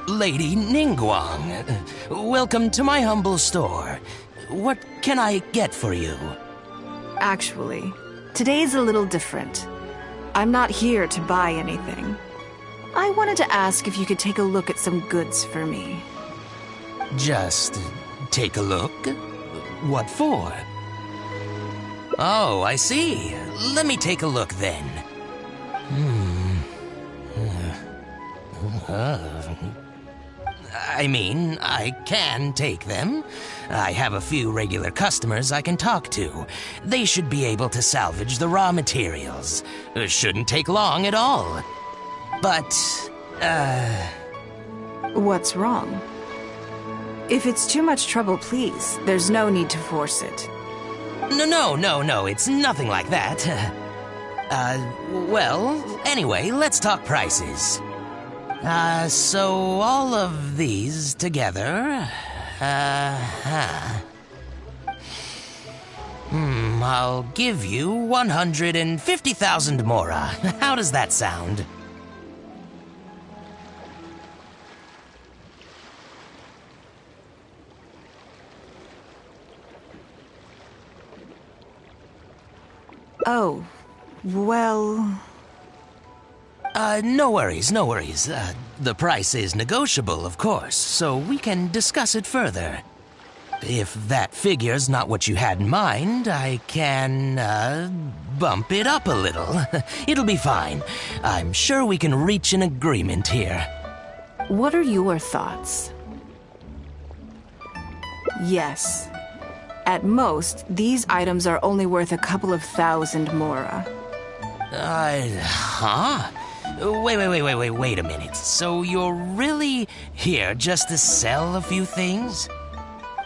Lady Ningguang, welcome to my humble store. What can I get for you? Actually, today's a little different. I'm not here to buy anything. I wanted to ask if you could take a look at some goods for me. Just take a look? What for? Oh, I see. Let me take a look then. I mean, I can take them. I have a few regular customers I can talk to. They should be able to salvage the raw materials. It shouldn't take long at all. But, What's wrong? If it's too much trouble, please, there's no need to force it. No, it's nothing like that. Well, anyway, let's talk prices. So all of these together, I'll give you 150,000 mora. How does that sound? Oh, well... No worries. The price is negotiable, of course, so we can discuss it further. If that figure's not what you had in mind, I can, bump it up a little. It'll be fine. I'm sure we can reach an agreement here. What are your thoughts? Yes. At most, these items are only worth a couple of thousand mora. Huh? Wait a minute. So you're really here just to sell a few things?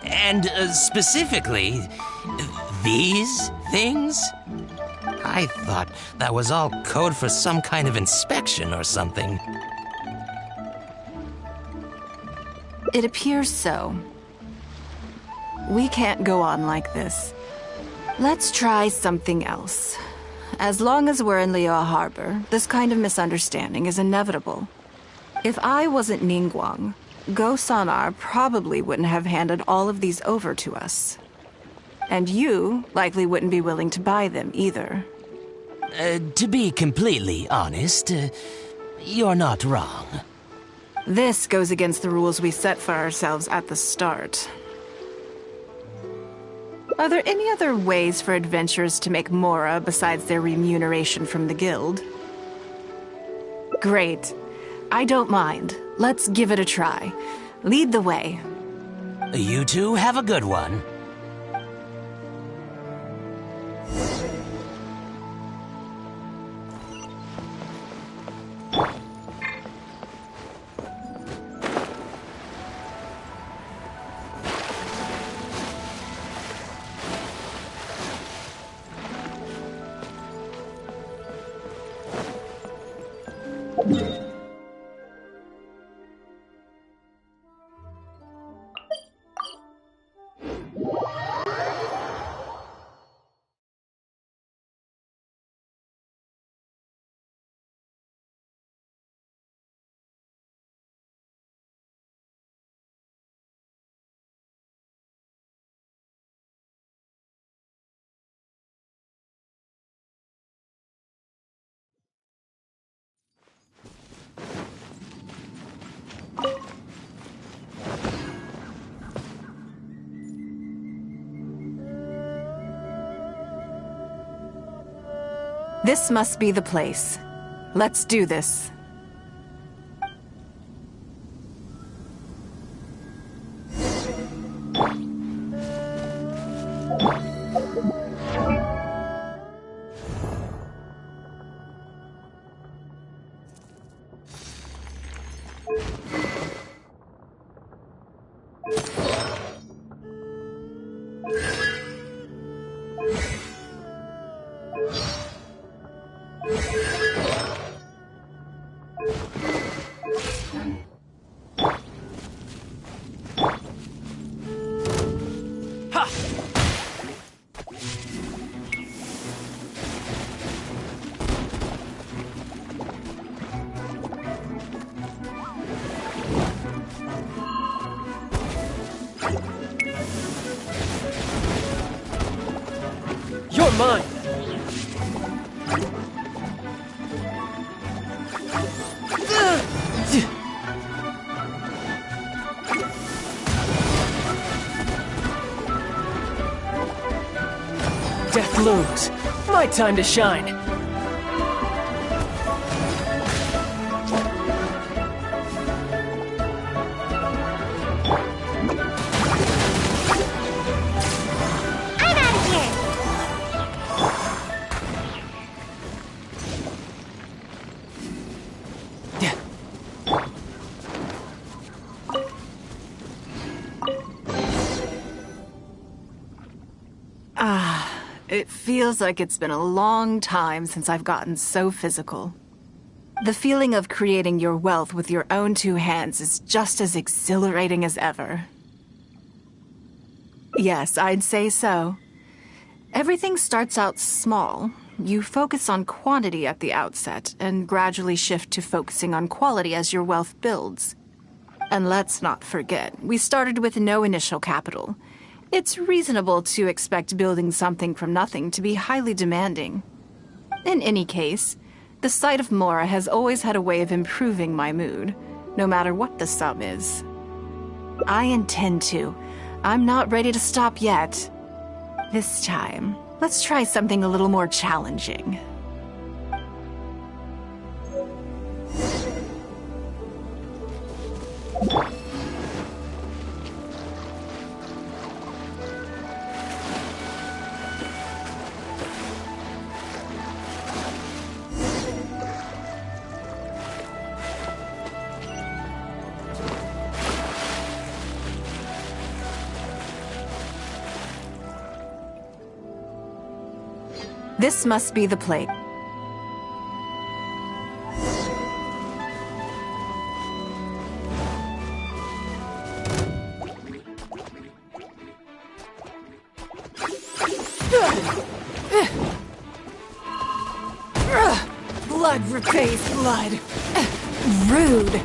And specifically, these things? I thought that was all code for some kind of inspection or something. It appears so. We can't go on like this. Let's try something else. As long as we're in Liyue Harbor, this kind of misunderstanding is inevitable. If I wasn't Ningguang, Go Sonar probably wouldn't have handed all of these over to us. And you likely wouldn't be willing to buy them either. To be completely honest, you're not wrong. This goes against the rules we set for ourselves at the start. Are there any other ways for adventurers to make Mora besides their remuneration from the guild? Great. I don't mind. Let's give it a try. Lead the way. You two have a good one. This must be the place. Let's do this. You're mine! Death looms. My time to shine. It feels like it's been a long time since I've gotten so physical. The feeling of creating your wealth with your own two hands is just as exhilarating as ever. Yes, I'd say so. Everything starts out small. You focus on quantity at the outset, and gradually shift to focusing on quality as your wealth builds. And let's not forget, we started with no initial capital. It's reasonable to expect building something from nothing to be highly demanding. In any case, the sight of Mora has always had a way of improving my mood, no matter what the sum is. I intend to. I'm not ready to stop yet. This time, let's try something a little more challenging. This must be the plate. Blood repays blood. Rude.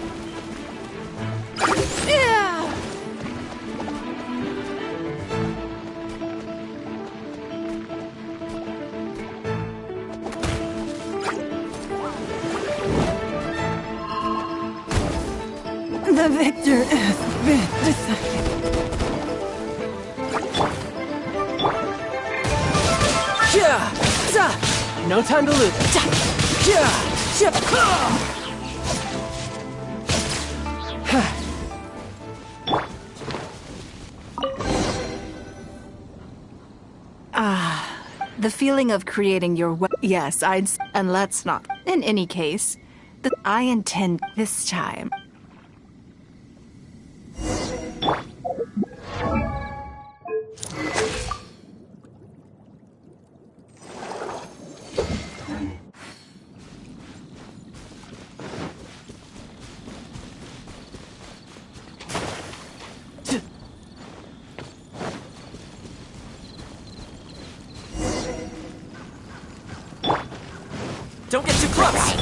The victor has been decided. No time to lose. The feeling of creating your yes, and let's not. In any case, I intend this time. Don't get too close!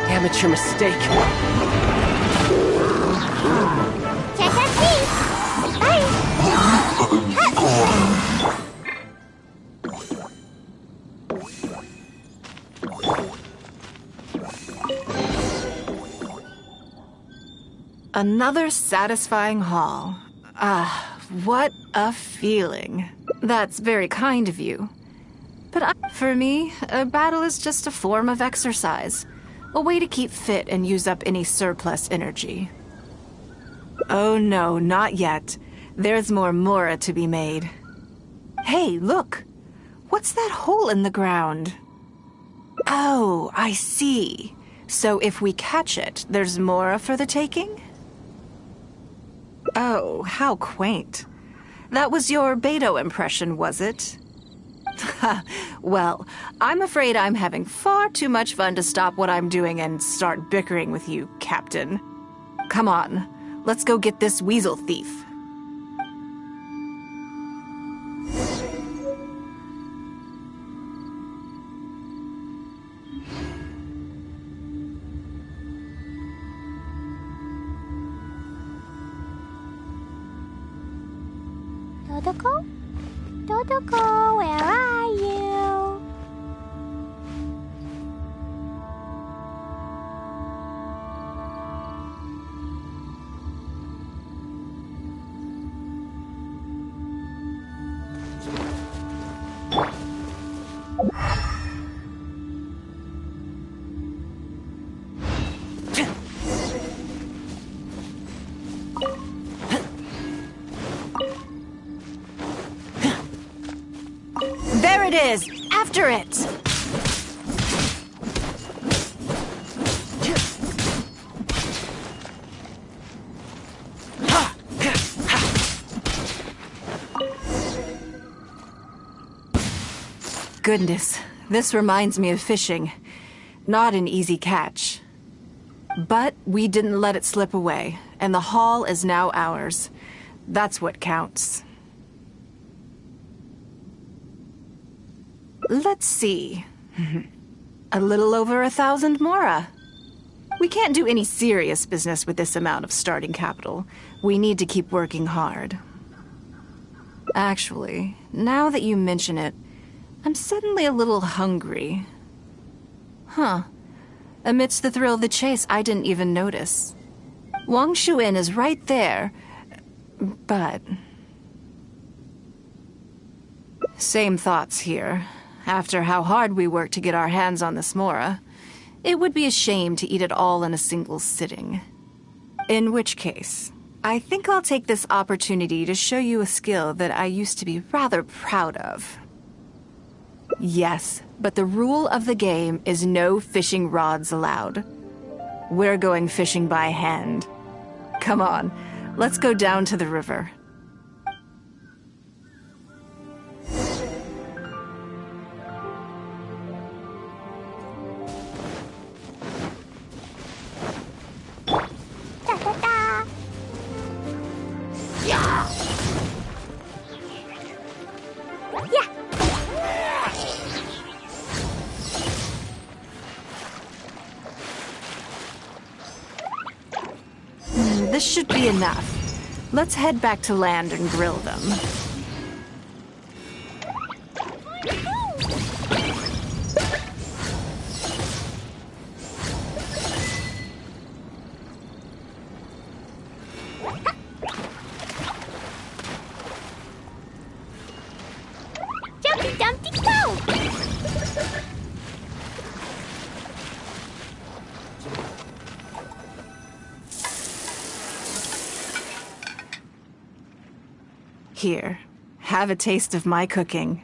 Amateur mistake. Can't catch me! Bye! Another satisfying haul. What a feeling. That's very kind of you. But for me, a battle is just a form of exercise. A way to keep fit and use up any surplus energy. Oh no, not yet. There's more Mora to be made. Hey, look! What's that hole in the ground? Oh, I see. So if we catch it, there's Mora for the taking? Oh, how quaint. That was your Beto impression, was it? Well, I'm afraid I'm having far too much fun to stop what I'm doing and start bickering with you, Captain. Come on, let's go get this weasel thief. Dodoko? Dodoko, where are you? There it is! After it! Goodness, this reminds me of fishing. Not an easy catch. But we didn't let it slip away, and the haul is now ours. That's what counts. Let's see. A little over 1,000 Mora. We can't do any serious business with this amount of starting capital. We need to keep working hard. Actually, now that you mention it, I'm suddenly a little hungry. Huh. Amidst the thrill of the chase, I didn't even notice. Wangshu Inn is right there, but... Same thoughts here. After how hard we worked to get our hands on this Mora, it would be a shame to eat it all in a single sitting. In which case, I think I'll take this opportunity to show you a skill that I used to be rather proud of. Yes, but the rule of the game is no fishing rods allowed. We're going fishing by hand. Come on, let's go down to the river. This should be enough. Let's head back to land and grill them. Jumpy Dumpty go! Here, have a taste of my cooking.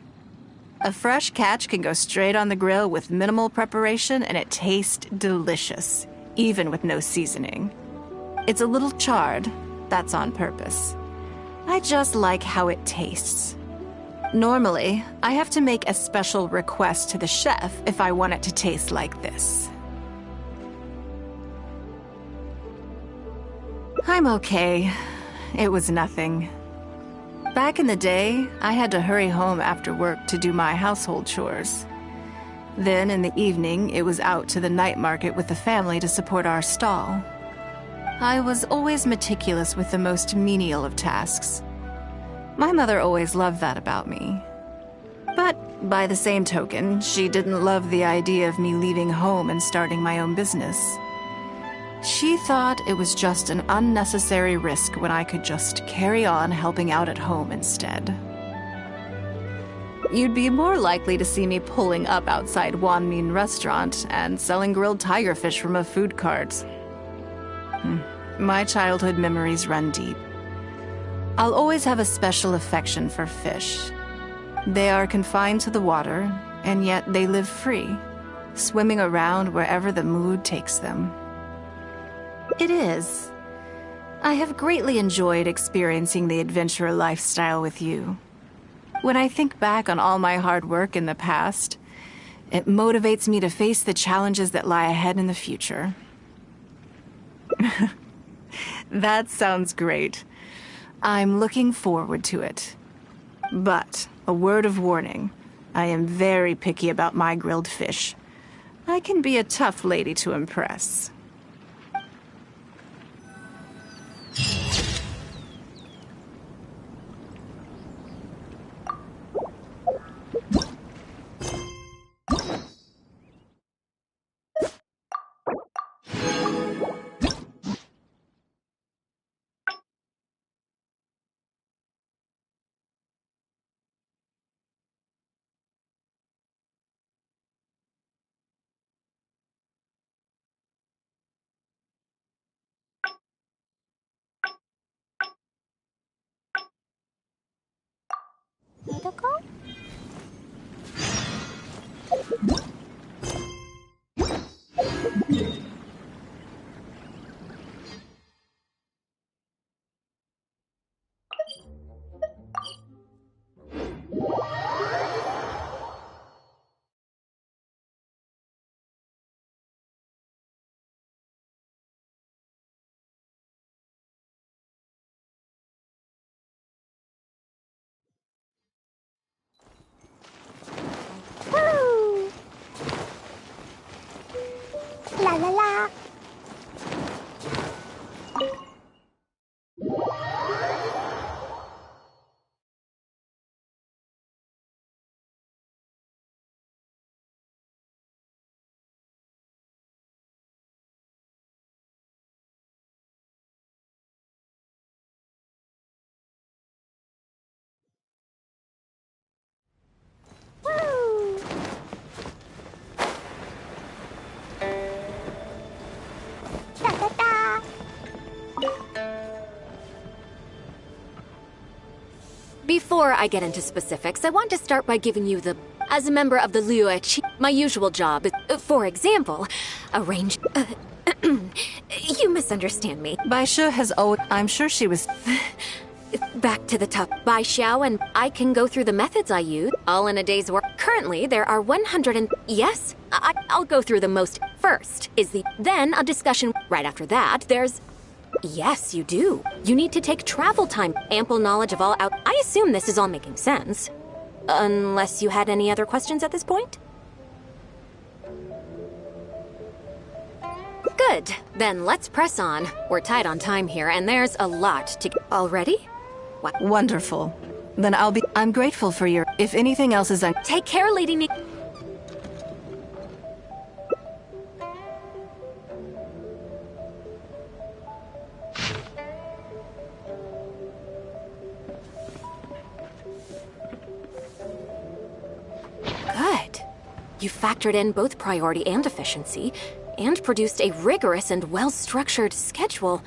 A fresh catch can go straight on the grill with minimal preparation and it tastes delicious, even with no seasoning. It's a little charred, that's on purpose. I just like how it tastes. Normally, I have to make a special request to the chef if I want it to taste like this. I'm okay. It was nothing. Back in the day, I had to hurry home after work to do my household chores. Then, in the evening, it was out to the night market with the family to support our stall. I was always meticulous with the most menial of tasks. My mother always loved that about me. But, by the same token, she didn't love the idea of me leaving home and starting my own business. She thought it was just an unnecessary risk when I could just carry on helping out at home instead. You'd be more likely to see me pulling up outside Wanmin restaurant and selling grilled tigerfish from a food cart. My childhood memories run deep. I'll always have a special affection for fish. They are confined to the water, and yet they live free, swimming around wherever the mood takes them. It is. I have greatly enjoyed experiencing the adventurer lifestyle with you. When I think back on all my hard work in the past, it motivates me to face the challenges that lie ahead in the future. That sounds great. I'm looking forward to it. But, a word of warning, I am very picky about my grilled fish. I can be a tough lady to impress. Woo! La la la! Woo! Da da da! Before I get into specifics, I want to start by giving you the... As a member of the Liyue, my usual job is, for example, arrange... You misunderstand me. Baisha has always... I'm sure she was... Back to the top. Bai Xiao and I can go through the methods I use, all in a day's work. Currently, there are 100 and... Yes, I'll go through the most. First is the... Then a discussion. Right after that, there's... Yes, you do. You need to take travel time. Ample knowledge of all out... I assume this is all making sense. Unless you had any other questions at this point? Good. Then let's press on. We're tight on time here, and there's a lot to... Already? What? Wonderful. Then I'll be... I'm grateful for your... If anything else is... Take care, Lady Ni... Good. You factored in both priority and efficiency, and produced a rigorous and well-structured schedule.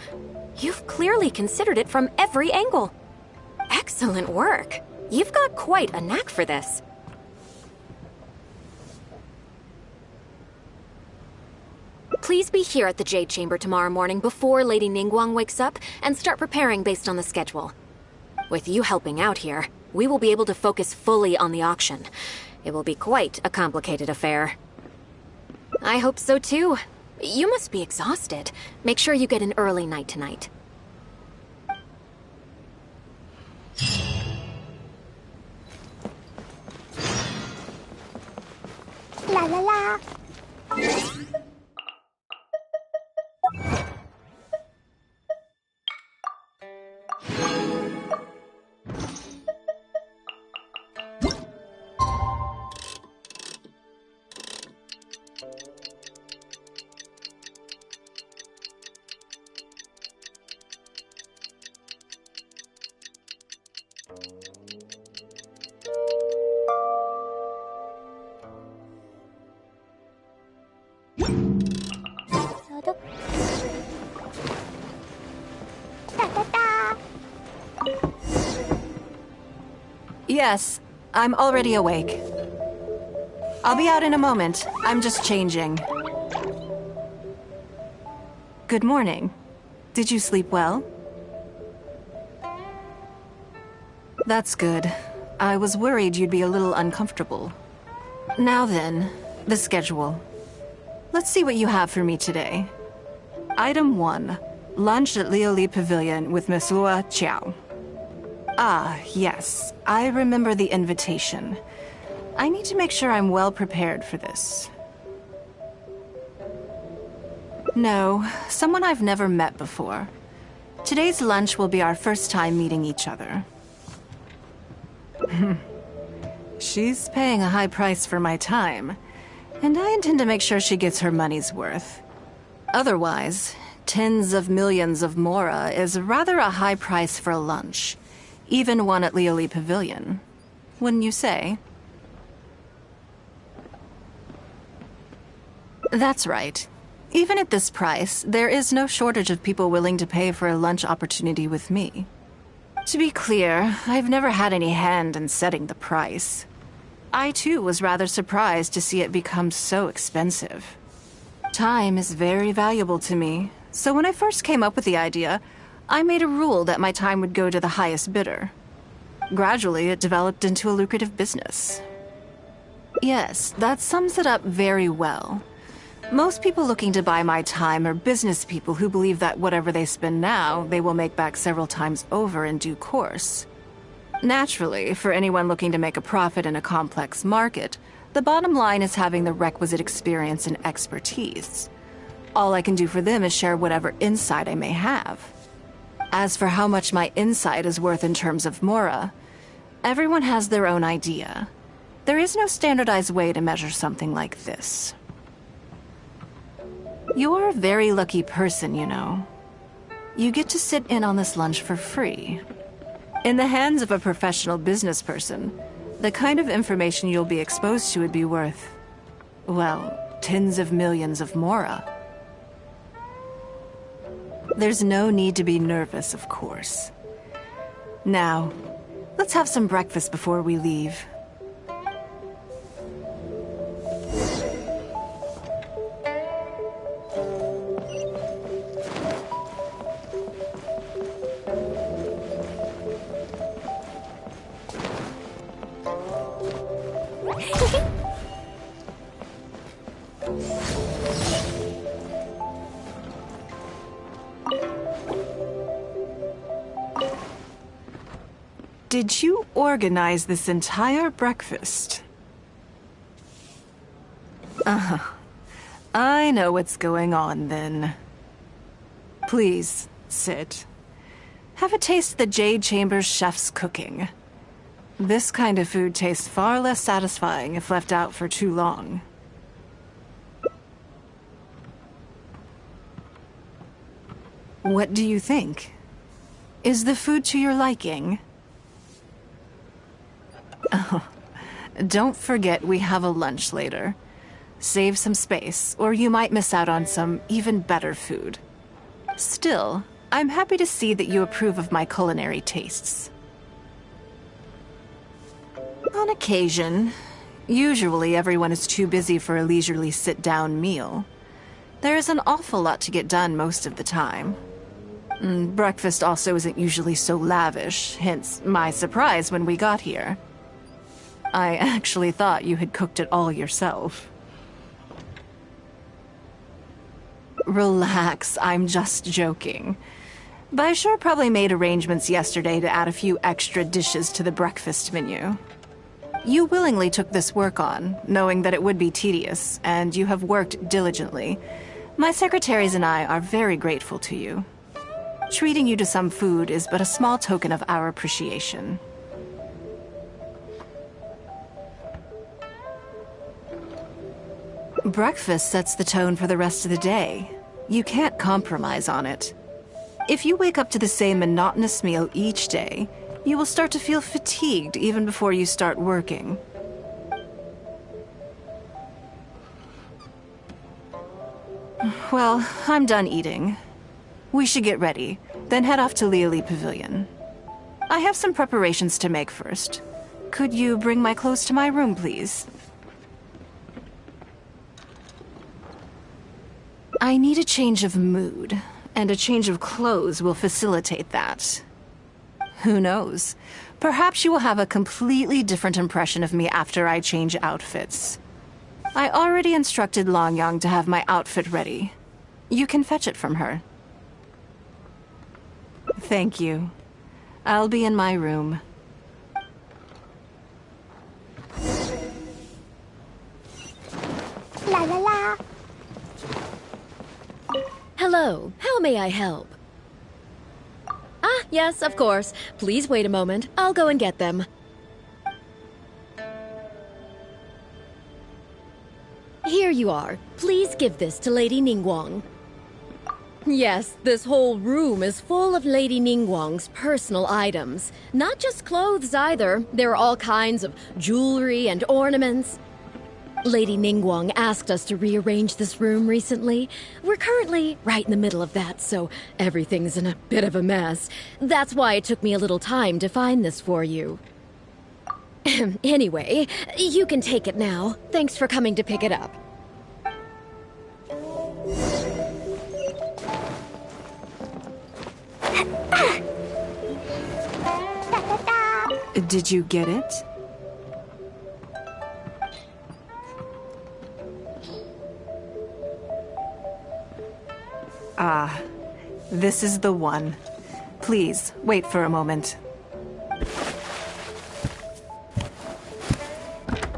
You've clearly considered it from every angle. Excellent work. You've got quite a knack for this. Please be here at the Jade Chamber tomorrow morning before Lady Ningguang wakes up and start preparing based on the schedule. With you helping out here, we will be able to focus fully on the auction. It will be quite a complicated affair. I hope so too. You must be exhausted. Make sure you get an early night tonight. La la la. Yes, I'm already awake. I'll be out in a moment. I'm just changing. Good morning. Did you sleep well? That's good. I was worried you'd be a little uncomfortable. Now then, the schedule. Let's see what you have for me today. Item 1. Lunch at Lioli Pavilion with Miss Lua Chiao. Ah, yes. I remember the invitation. I need to make sure I'm well prepared for this. No, someone I've never met before. Today's lunch will be our first time meeting each other. She's paying a high price for my time, and I intend to make sure she gets her money's worth. Otherwise, tens of millions of mora is rather a high price for lunch. Even one at Lioli Pavilion. Wouldn't you say? That's right. Even at this price, there is no shortage of people willing to pay for a lunch opportunity with me. To be clear, I've never had any hand in setting the price. I too was rather surprised to see it become so expensive. Time is very valuable to me, so when I first came up with the idea, I made a rule that my time would go to the highest bidder. Gradually, it developed into a lucrative business. Yes, that sums it up very well. Most people looking to buy my time are business people who believe that whatever they spend now, they will make back several times over in due course. Naturally, for anyone looking to make a profit in a complex market, the bottom line is having the requisite experience and expertise. All I can do for them is share whatever insight I may have. As for how much my insight is worth in terms of mora, everyone has their own idea. There is no standardized way to measure something like this. You're a very lucky person, you know. You get to sit in on this lunch for free. In the hands of a professional business person, the kind of information you'll be exposed to would be worth, well, tens of millions of mora. There's no need to be nervous, of course. Now, let's have some breakfast before we leave. Did you organize this entire breakfast? I know what's going on then. Please, sit. Have a taste of the Jade Chambers chef's cooking. This kind of food tastes far less satisfying if left out for too long. What do you think? Is the food to your liking? Oh, don't forget we have a lunch later. Save some space, or you might miss out on some even better food. Still, I'm happy to see that you approve of my culinary tastes. On occasion. Usually everyone is too busy for a leisurely sit-down meal. There is an awful lot to get done most of the time. Breakfast also isn't usually so lavish, hence my surprise when we got here. I actually thought you had cooked it all yourself. Relax, I'm just joking. Baishar probably made arrangements yesterday to add a few extra dishes to the breakfast menu. You willingly took this work on, knowing that it would be tedious, and you have worked diligently. My secretaries and I are very grateful to you. Treating you to some food is but a small token of our appreciation. Breakfast sets the tone for the rest of the day. You can't compromise on it. If you wake up to the same monotonous meal each day, you will start to feel fatigued even before you start working. Well, I'm done eating. We should get ready, then head off to Liali Pavilion. I have some preparations to make first. Could you bring my clothes to my room, please? I need a change of mood, and a change of clothes will facilitate that. Who knows? Perhaps you will have a completely different impression of me after I change outfits. I already instructed Longyang to have my outfit ready. You can fetch it from her. Thank you. I'll be in my room. La la la. Hello, how may I help? Ah, yes, of course. Please wait a moment. I'll go and get them. Here you are. Please give this to Lady Ningguang. Yes, this whole room is full of Lady Ningguang's personal items. Not just clothes either. There are all kinds of jewelry and ornaments. Lady Ningguang asked us to rearrange this room recently. We're currently right in the middle of that, so everything's in a bit of a mess. That's why it took me a little time to find this for you. Anyway, you can take it now. Thanks for coming to pick it up. Did you get it? Ah, this is the one. Please, wait for a moment.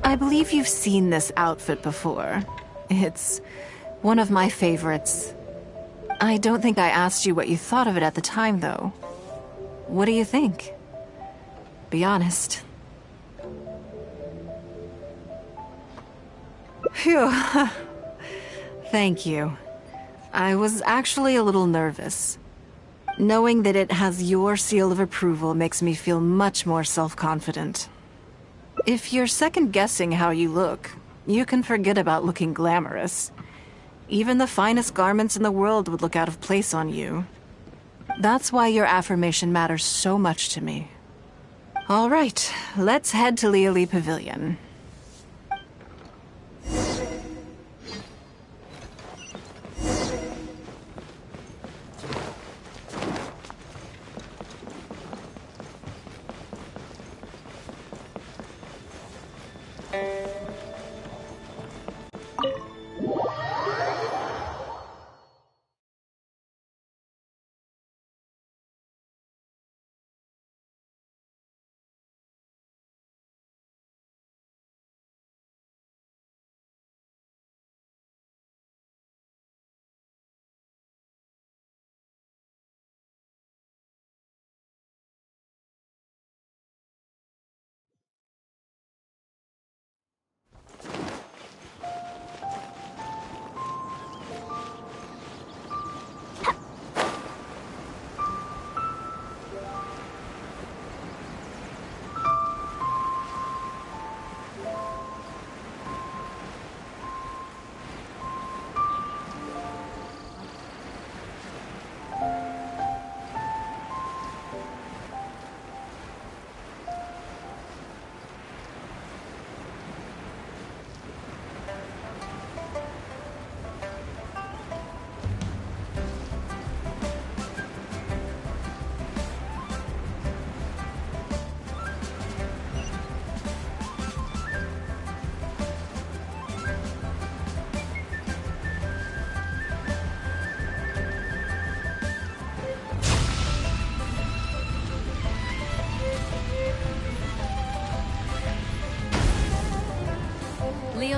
I believe you've seen this outfit before. It's one of my favorites. I don't think I asked you what you thought of it at the time, though. What do you think? Be honest. Phew. Thank you. I was actually a little nervous. Knowing that it has your seal of approval makes me feel much more self-confident. If you're second-guessing how you look, you can forget about looking glamorous. Even the finest garments in the world would look out of place on you. That's why your affirmation matters so much to me. All right, let's head to Liali Pavilion.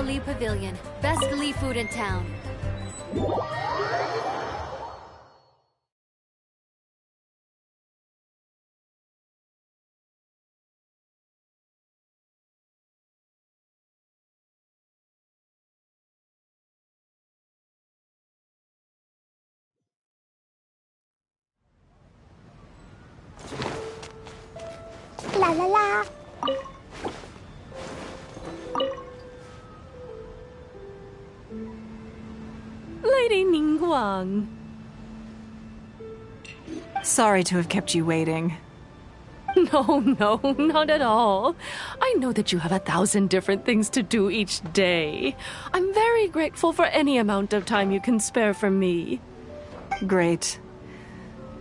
Lee Pavilion. Best Lee food in town. La la la. Lady Ningguang. Sorry to have kept you waiting. No, not at all. I know that you have 1,000 different things to do each day. I'm very grateful for any amount of time you can spare for me. Great.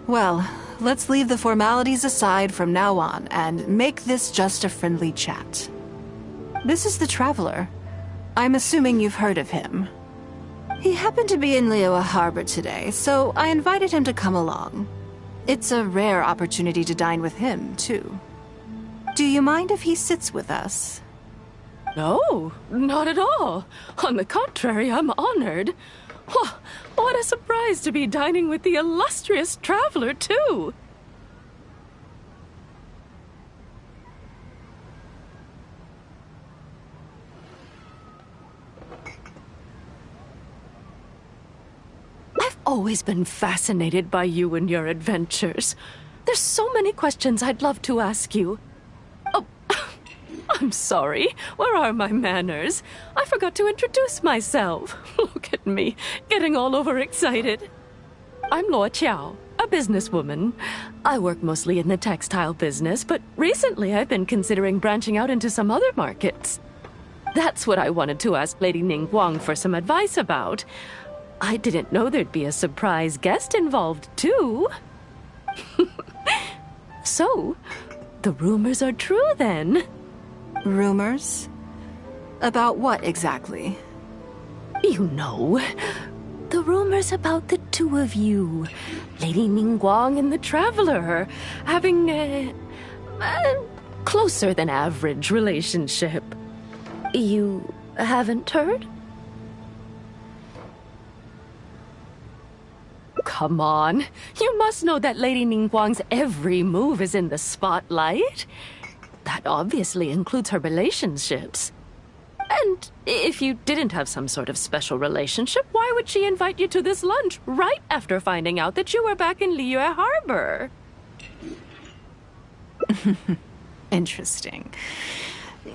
Well, let's leave the formalities aside from now on and make this just a friendly chat. This is the Traveler. I'm assuming you've heard of him. He happened to be in Liyue Harbor today, so I invited him to come along. It's a rare opportunity to dine with him, too. Do you mind if he sits with us? No, not at all. On the contrary, I'm honored. What a surprise to be dining with the illustrious Traveler, too. I've always been fascinated by you and your adventures. There's so many questions I'd love to ask you. Oh, I'm sorry. Where are my manners? I forgot to introduce myself. Look at me, getting all overexcited. I'm Luo Qiao, a businesswoman. I work mostly in the textile business, but recently I've been considering branching out into some other markets. That's what I wanted to ask Lady Ningguang for some advice about. I didn't know there'd be a surprise guest involved, too. So, the rumors are true, then? Rumors? About what, exactly? You know, the rumors about the two of you, Lady Ningguang and the Traveler, having a closer-than-average relationship. You haven't heard? Come on. You must know that Lady Ningguang's every move is in the spotlight. That obviously includes her relationships. And if you didn't have some sort of special relationship, why would she invite you to this lunch right after finding out that you were back in Liyue Harbor? Interesting.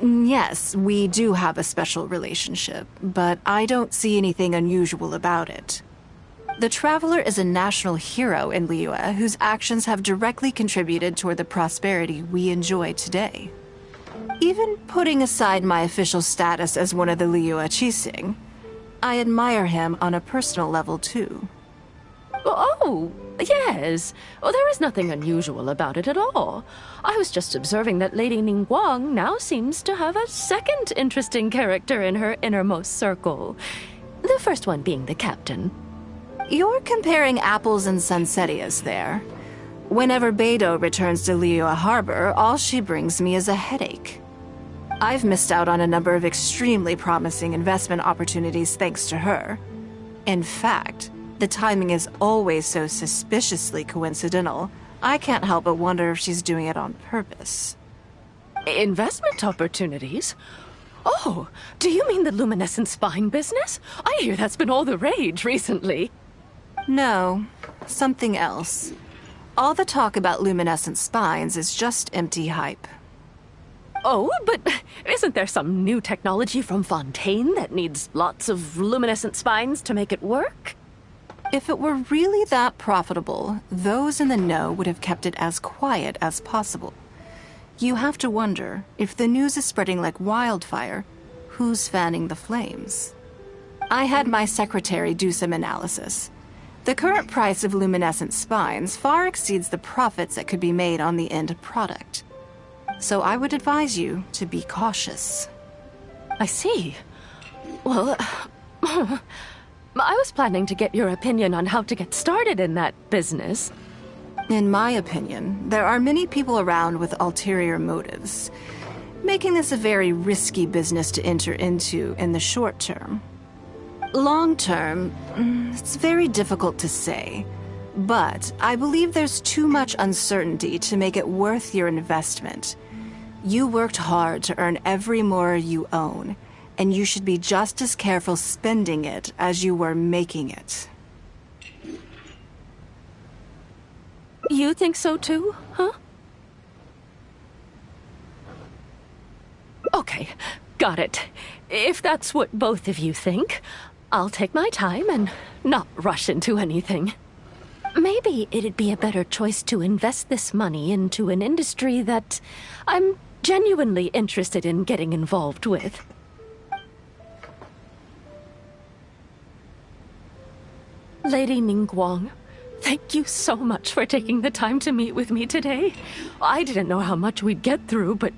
Yes, we do have a special relationship, but I don't see anything unusual about it. The Traveler is a national hero in Liyue whose actions have directly contributed toward the prosperity we enjoy today. Even putting aside my official status as one of the Liyue Qixing, I admire him on a personal level too. Oh, yes. There is nothing unusual about it at all. I was just observing that Lady Ningguang now seems to have a second interesting character in her innermost circle. The first one being the captain. You're comparing apples and sunsettias there. Whenever Beidou returns to Liyue Harbor, all she brings me is a headache. I've missed out on a number of extremely promising investment opportunities thanks to her. In fact, the timing is always so suspiciously coincidental, I can't help but wonder if she's doing it on purpose. Investment opportunities? Oh, do you mean the luminescent spine business? I hear that's been all the rage recently. No, something else. All the talk about luminescent spines is just empty hype. Oh, but isn't there some new technology from Fontaine that needs lots of luminescent spines to make it work? If it were really that profitable, those in the know would have kept it as quiet as possible. You have to wonder, if the news is spreading like wildfire, who's fanning the flames? I had my secretary do some analysis. The current price of luminescent spines far exceeds the profits that could be made on the end product. So I would advise you to be cautious. I see. Well, I was planning to get your opinion on how to get started in that business. In my opinion, there are many people around with ulterior motives. making this a very risky business to enter into in the short term. Long term, it's very difficult to say, but I believe there's too much uncertainty to make it worth your investment. You worked hard to earn every mora you own, and you should be just as careful spending it as you were making it. You think so too, huh? Okay, got it. If that's what both of you think, I'll take my time and not rush into anything. Maybe it'd be a better choice to invest this money into an industry that I'm genuinely interested in getting involved with. Lady Ningguang, thank you so much for taking the time to meet with me today. I didn't know how much we'd get through, but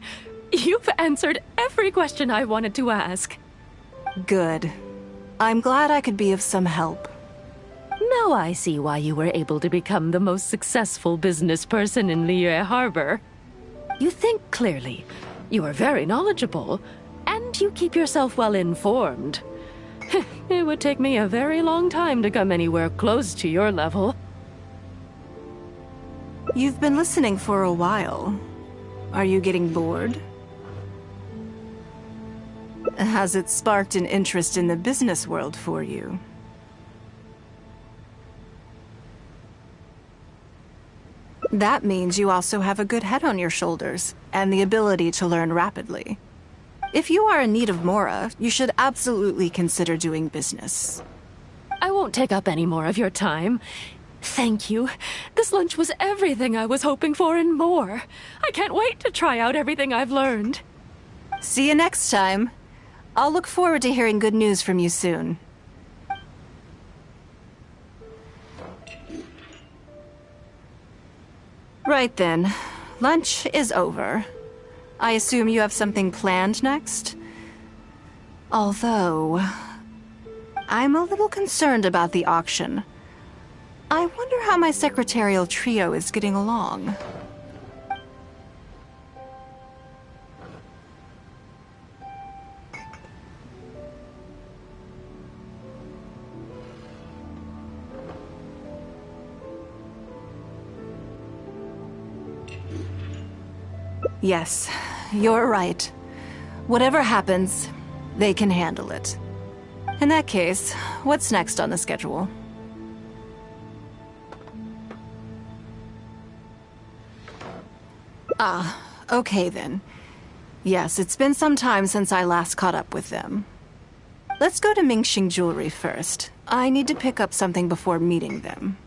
you've answered every question I wanted to ask. Good. I'm glad I could be of some help. Now I see why you were able to become the most successful business person in Liyue Harbor. You think clearly, you are very knowledgeable, and you keep yourself well informed. It would take me a very long time to come anywhere close to your level. You've been listening for a while. Are you getting bored? Has it sparked an interest in the business world for you? That means you also have a good head on your shoulders, and the ability to learn rapidly. If you are in need of mora, you should absolutely consider doing business. I won't take up any more of your time. Thank you. This lunch was everything I was hoping for and more. I can't wait to try out everything I've learned. See you next time. I'll look forward to hearing good news from you soon. Right then. Lunch is over. I assume you have something planned next? Although, I'm a little concerned about the auction. I wonder how my secretarial trio is getting along. Yes, you're right. Whatever happens, they can handle it. In that case, what's next on the schedule? Ah, okay then. Yes, it's been some time since I last caught up with them. Let's go to Mingxing Jewelry first. I need to pick up something before meeting them.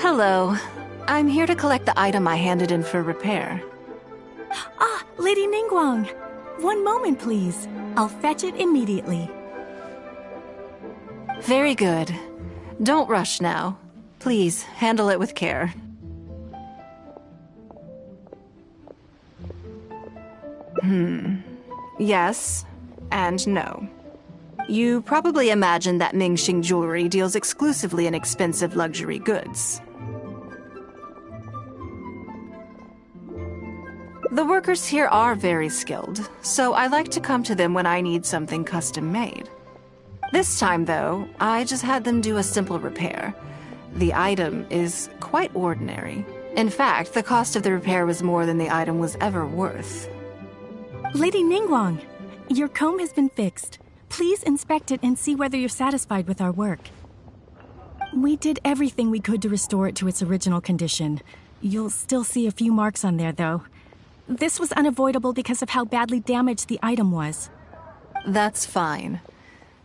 Hello. I'm here to collect the item I handed in for repair. Ah, Lady Ningguang. One moment, please. I'll fetch it immediately. Very good. Don't rush now. Please, handle it with care. Yes, and no. You probably imagine that Mingxing Jewelry deals exclusively in expensive luxury goods. The workers here are very skilled, so I like to come to them when I need something custom made. This time, though, I just had them do a simple repair. The item is quite ordinary. In fact, the cost of the repair was more than the item was ever worth. Lady Ningguang, your comb has been fixed. Please inspect it and see whether you're satisfied with our work. We did everything we could to restore it to its original condition. You'll still see a few marks on there, though. This was unavoidable because of how badly damaged the item was. That's fine.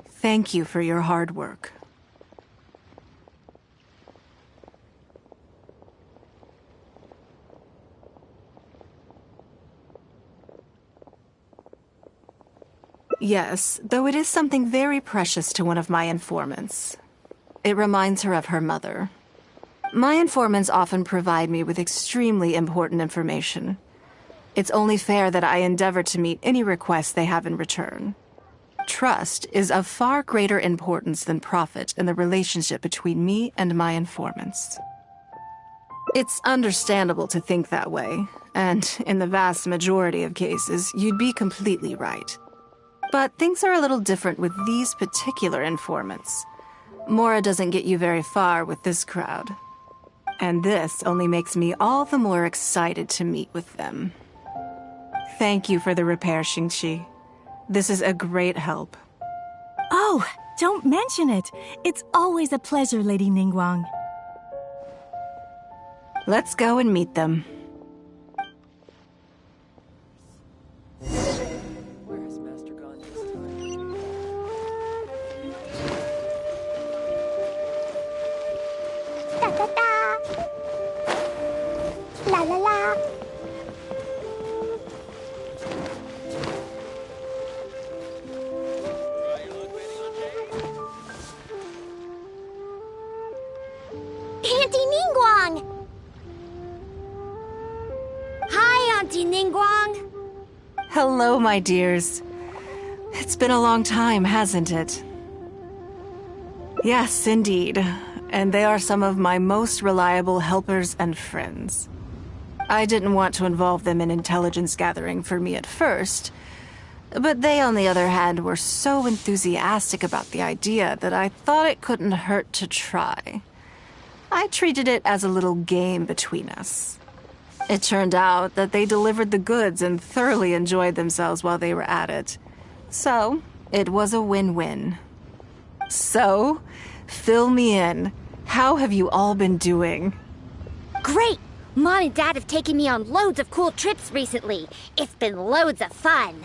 Thank you for your hard work. Yes, though it is something very precious to one of my informants. It reminds her of her mother. My informants often provide me with extremely important information. It's only fair that I endeavor to meet any requests they have in return. Trust is of far greater importance than profit in the relationship between me and my informants. It's understandable to think that way, and in the vast majority of cases, you'd be completely right. But things are a little different with these particular informants. Mora doesn't get you very far with this crowd. And this only makes me all the more excited to meet with them. Thank you for the repair, Xingqi. This is a great help. Oh, don't mention it. It's always a pleasure, Lady Ningguang. Let's go and meet them. Da da da. La la la. Auntie Ningguang! Hi, Auntie Ningguang! Hello, my dears. It's been a long time, hasn't it? Yes, indeed. And they are some of my most reliable helpers and friends. I didn't want to involve them in intelligence gathering for me at first, but they, on the other hand, were so enthusiastic about the idea that I thought it couldn't hurt to try. I treated it as a little game between us. It turned out that they delivered the goods and thoroughly enjoyed themselves while they were at it. So, it was a win-win. So, fill me in. How have you all been doing? Great! Mom and Dad have taken me on loads of cool trips recently. It's been loads of fun.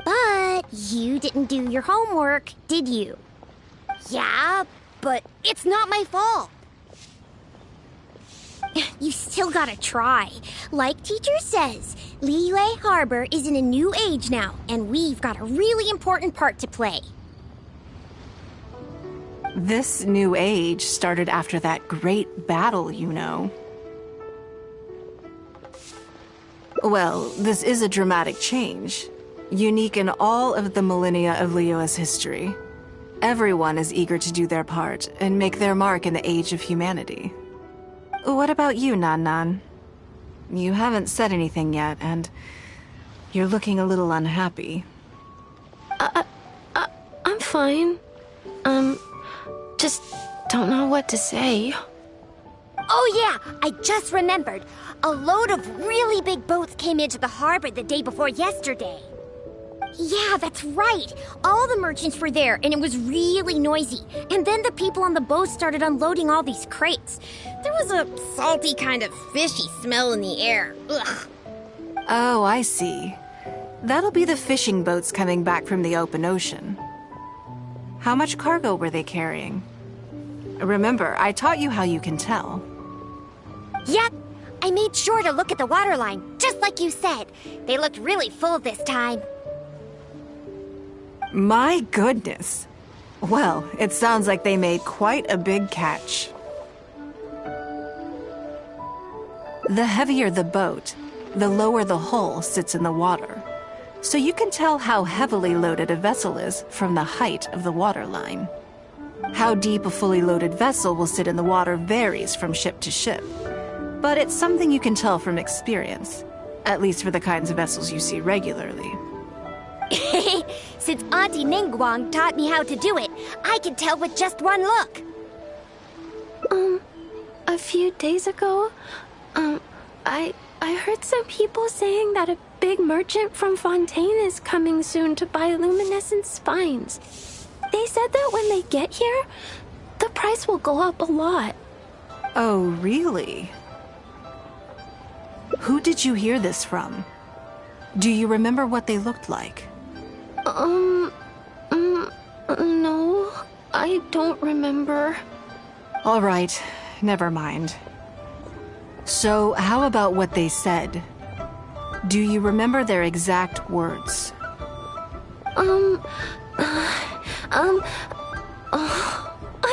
But you didn't do your homework, did you? Yeah, but it's not my fault. You still gotta try. Like teacher says, Liyue Harbor is in a new age now, and we've got a really important part to play. This new age started after that great battle, you know. Well, this is a dramatic change, unique in all of the millennia of Liyue's history. Everyone is eager to do their part and make their mark in the age of humanity. What about you, Nan Nan? You haven't said anything yet, and you're looking a little unhappy. I'm fine. Just don't know what to say. Oh yeah, I just remembered. A load of really big boats came into the harbor the day before yesterday. Yeah, that's right. All the merchants were there, and it was really noisy. And then the people on the boat started unloading all these crates. There was a salty kind of fishy smell in the air. Ugh. Oh, I see. That'll be the fishing boats coming back from the open ocean. How much cargo were they carrying? Remember, I taught you how you can tell. Yep. I made sure to look at the waterline, just like you said. They looked really full this time. My goodness. Well, it sounds like they made quite a big catch. The heavier the boat, the lower the hull sits in the water. So you can tell how heavily loaded a vessel is from the height of the waterline. How deep a fully loaded vessel will sit in the water varies from ship to ship. But it's something you can tell from experience, At least for the kinds of vessels you see regularly. Since Auntie Ningguang taught me how to do it, I can tell with just one look. A few days ago, I heard some people saying that a big merchant from Fontaine is coming soon to buy luminescent spines. They said that when they get here, the price will go up a lot. Oh, really? Who did you hear this from? Do you remember what they looked like? No, I don't remember. All right, never mind. So, how about what they said? Do you remember their exact words? I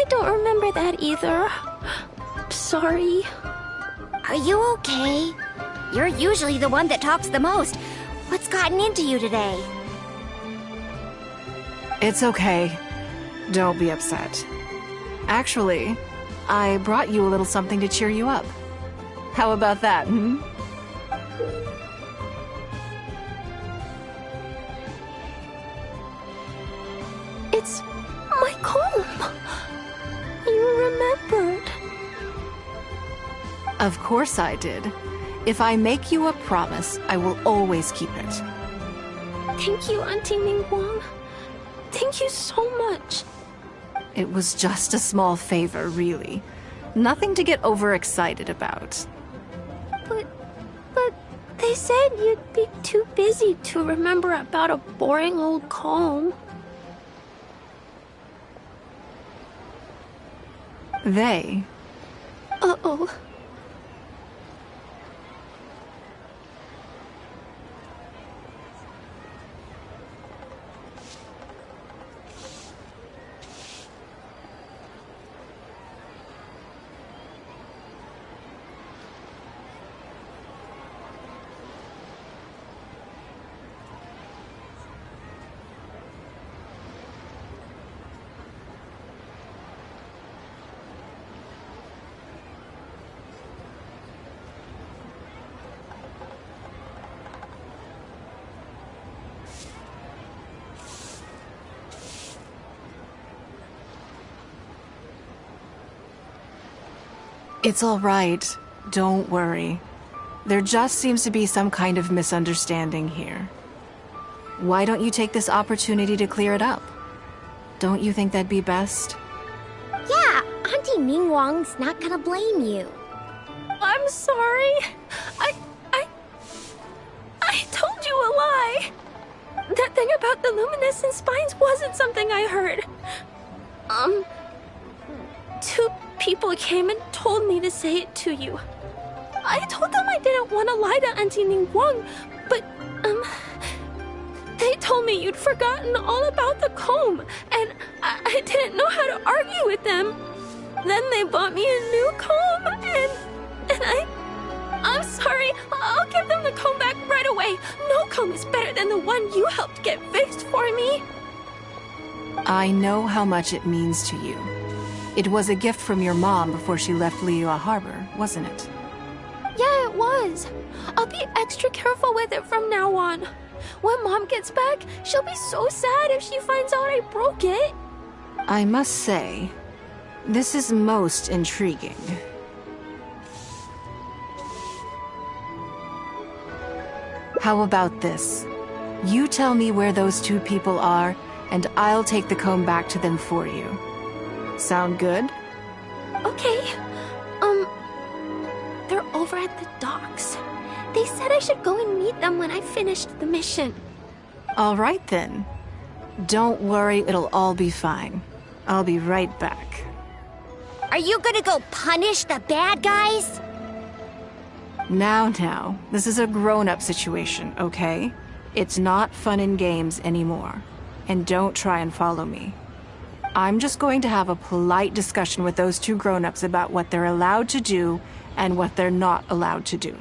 don't remember that either. Sorry. Are you okay? You're usually the one that talks the most. What's gotten into you today? It's okay. Don't be upset. Actually, I brought you a little something to cheer you up. How about that, hmm? It's my comb. You remembered. Of course I did. If I make you a promise, I will always keep it. Thank you, Auntie Ningguang. Thank you so much. It was just a small favor, really. Nothing to get overexcited about. But they said you'd be too busy to remember about a boring old comb. They? Uh-oh. It's all right. Don't worry. There just seems to be some kind of misunderstanding here. Why don't you take this opportunity to clear it up? Don't you think that'd be best? Yeah, Auntie Ningguang's not gonna blame you. I'm sorry. I told you a lie. That thing about the luminescent spines wasn't something I heard. Two people came and told me to say it to you. I told them I didn't want to lie to Auntie Ningguang, but, they told me you'd forgotten all about the comb, and I didn't know how to argue with them. Then they bought me a new comb, and I'm sorry. I'll give them the comb back right away. No comb is better than the one you helped get fixed for me. I know how much it means to you. It was a gift from your mom before she left Liyue Harbor, wasn't it? Yeah, it was. I'll be extra careful with it from now on. When Mom gets back, she'll be so sad if she finds out I broke it. I must say, this is most intriguing. How about this? You tell me where those two people are, and I'll take the comb back to them for you. Sound good? Okay. They're over at the docks. They said I should go and meet them when I finished the mission. All right then. Don't worry, it'll all be fine. I'll be right back. Are you gonna go punish the bad guys? Now, this is a grown-up situation, okay? It's not fun and games anymore. And don't try and follow me. I'm just going to have a polite discussion with those two grown-ups about what they're allowed to do and what they're not allowed to do.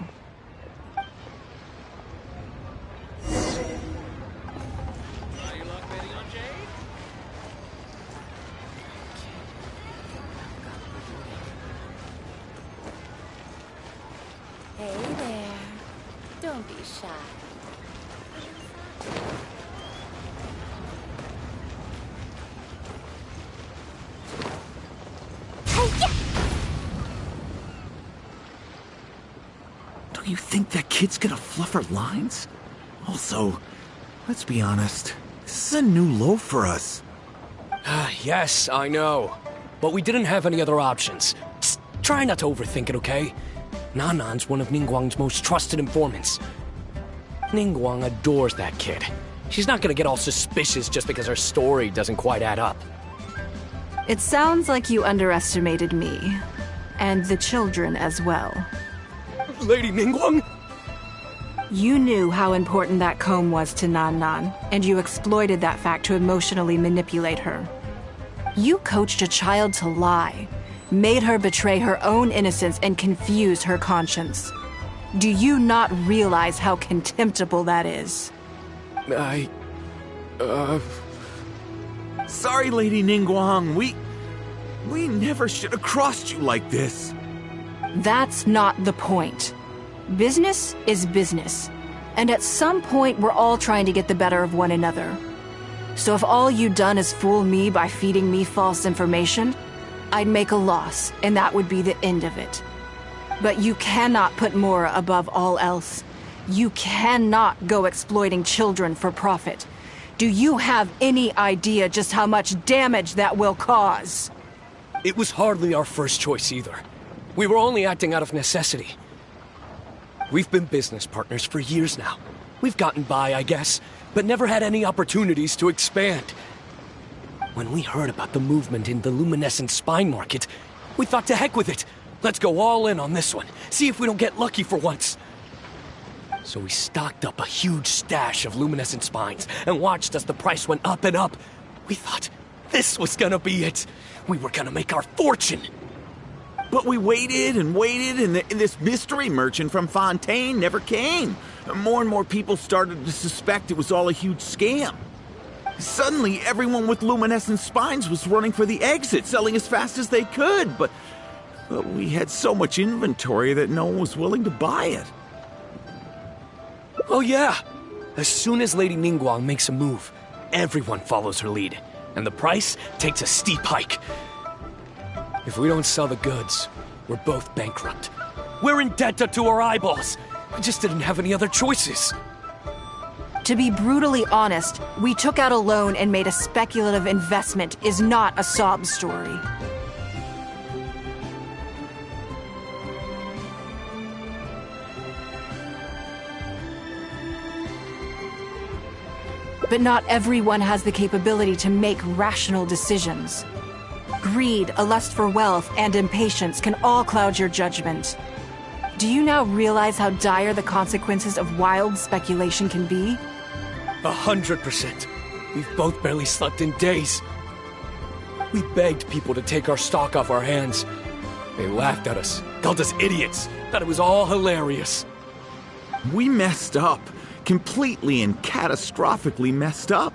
Hey there. Don't Don't be shy. Don't you think that kid's gonna fluff her lines? Also, let's be honest, this is a new low for us. Yes, I know. But we didn't have any other options. Just try not to overthink it, okay? Nanan's one of Ningguang's most trusted informants. Ningguang adores that kid. She's not gonna get all suspicious just because her story doesn't quite add up. It sounds like you underestimated me. And the children as well. Lady Ningguang? You knew how important that comb was to Nan Nan, and you exploited that fact to emotionally manipulate her. You coached a child to lie, made her betray her own innocence and confuse her conscience. Do you not realize how contemptible that is? Sorry, Lady Ningguang. We never should have crossed you like this. That's not the point. Business is business. And at some point, we're all trying to get the better of one another. So if all you'd done is fool me by feeding me false information, I'd make a loss, and that would be the end of it. But you cannot put Mora above all else. You cannot go exploiting children for profit. Do you have any idea just how much damage that will cause? It was hardly our first choice either. We were only acting out of necessity. We've been business partners for years now. We've gotten by, I guess, but never had any opportunities to expand. When we heard about the movement in the luminescent spine market, we thought to heck with it. Let's go all in on this one. See if we don't get lucky for once. So we stocked up a huge stash of luminescent spines and watched as the price went up and up. We thought this was gonna be it. We were gonna make our fortune. But we waited and waited, and this mystery merchant from Fontaine never came. More and more people started to suspect it was all a huge scam. Suddenly, everyone with luminescent spines was running for the exit, selling as fast as they could, but we had so much inventory that no one was willing to buy it. Oh yeah! As soon as Lady Ningguang makes a move, everyone follows her lead, and the price takes a steep hike. If we don't sell the goods, we're both bankrupt. We're in debt to our eyeballs. We just didn't have any other choices. To be brutally honest, we took out a loan and made a speculative investment is not a sob story. But not everyone has the capability to make rational decisions. Greed, a lust for wealth, and impatience can all cloud your judgment. Do you now realize how dire the consequences of wild speculation can be? 100%. We've both barely slept in days. We begged people to take our stock off our hands. They laughed at us, called us idiots, thought it was all hilarious. We messed up. Completely and catastrophically messed up.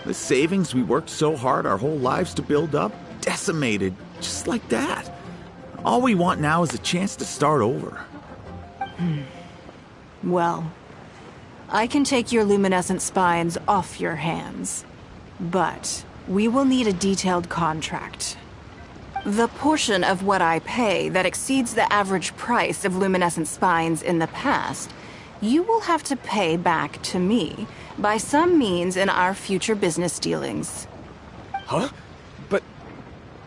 The savings we worked so hard our whole lives to build up, decimated, just like that. All we want now is a chance to start over. Well, I can take your luminescent spines off your hands, but we will need a detailed contract. The portion of what I pay that exceeds the average price of luminescent spines in the past, you will have to pay back to me by some means in our future business dealings. Huh?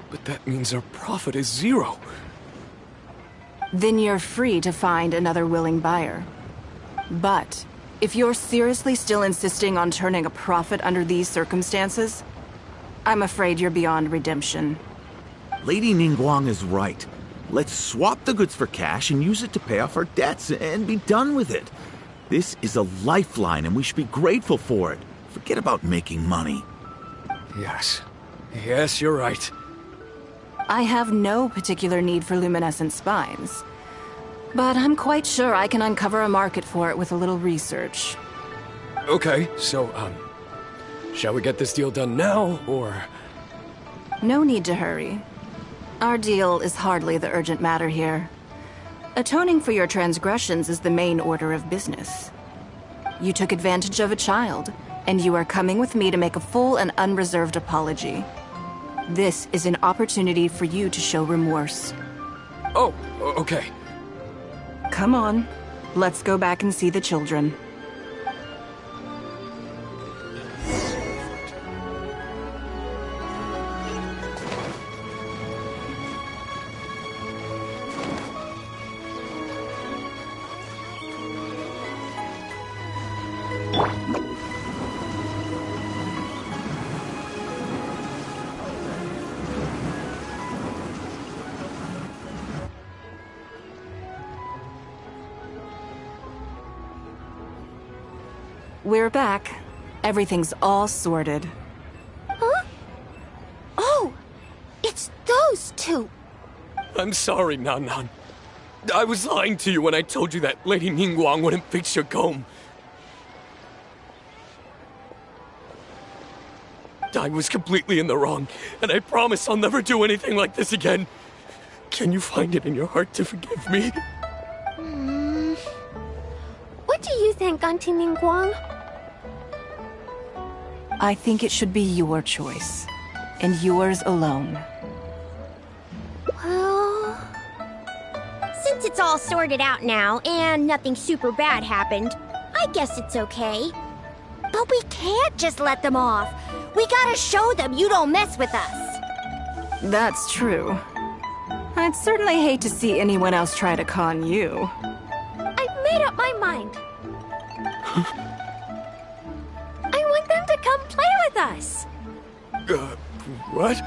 But that means our profit is zero. Then you're free to find another willing buyer. But if you're seriously still insisting on turning a profit under these circumstances, I'm afraid you're beyond redemption. Lady Ningguang is right. Let's swap the goods for cash and use it to pay off our debts and be done with it. This is a lifeline and we should be grateful for it. Forget about making money. Yes, you're right. I have no particular need for luminescent spines, but I'm quite sure I can uncover a market for it with a little research. Okay, so, shall we get this deal done now, or...? No need to hurry. Our deal is hardly the urgent matter here. Atoning for your transgressions is the main order of business. You took advantage of a child, and you are coming with me to make a full and unreserved apology. This is an opportunity for you to show remorse. Oh, okay. Come on, let's go back and see the children. We're back. Everything's all sorted. Huh? Oh! It's those two! I'm sorry, Nan Nan. I was lying to you when I told you that Lady Ningguang wouldn't fix your comb. I was completely in the wrong, and I promise I'll never do anything like this again. Can you find it in your heart to forgive me? What do you think, Auntie Ningguang? I think it should be your choice, and yours alone. Well, since it's all sorted out now and nothing super bad happened, I guess it's okay. But we can't just let them off. We gotta show them you don't mess with us. That's true. I'd certainly hate to see anyone else try to con you. I've made up my mind. I want them to come play with us. What?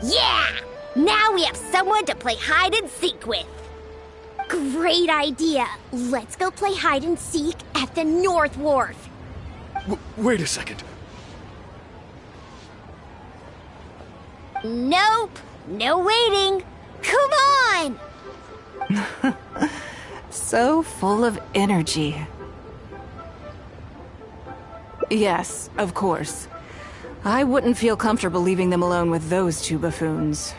Yeah! Now we have someone to play hide and seek with. Great idea. Let's go play hide and seek at the North Wharf. Wait a second. Nope. No waiting. Come on! So full of energy. Yes, of course. I wouldn't feel comfortable leaving them alone with those two buffoons.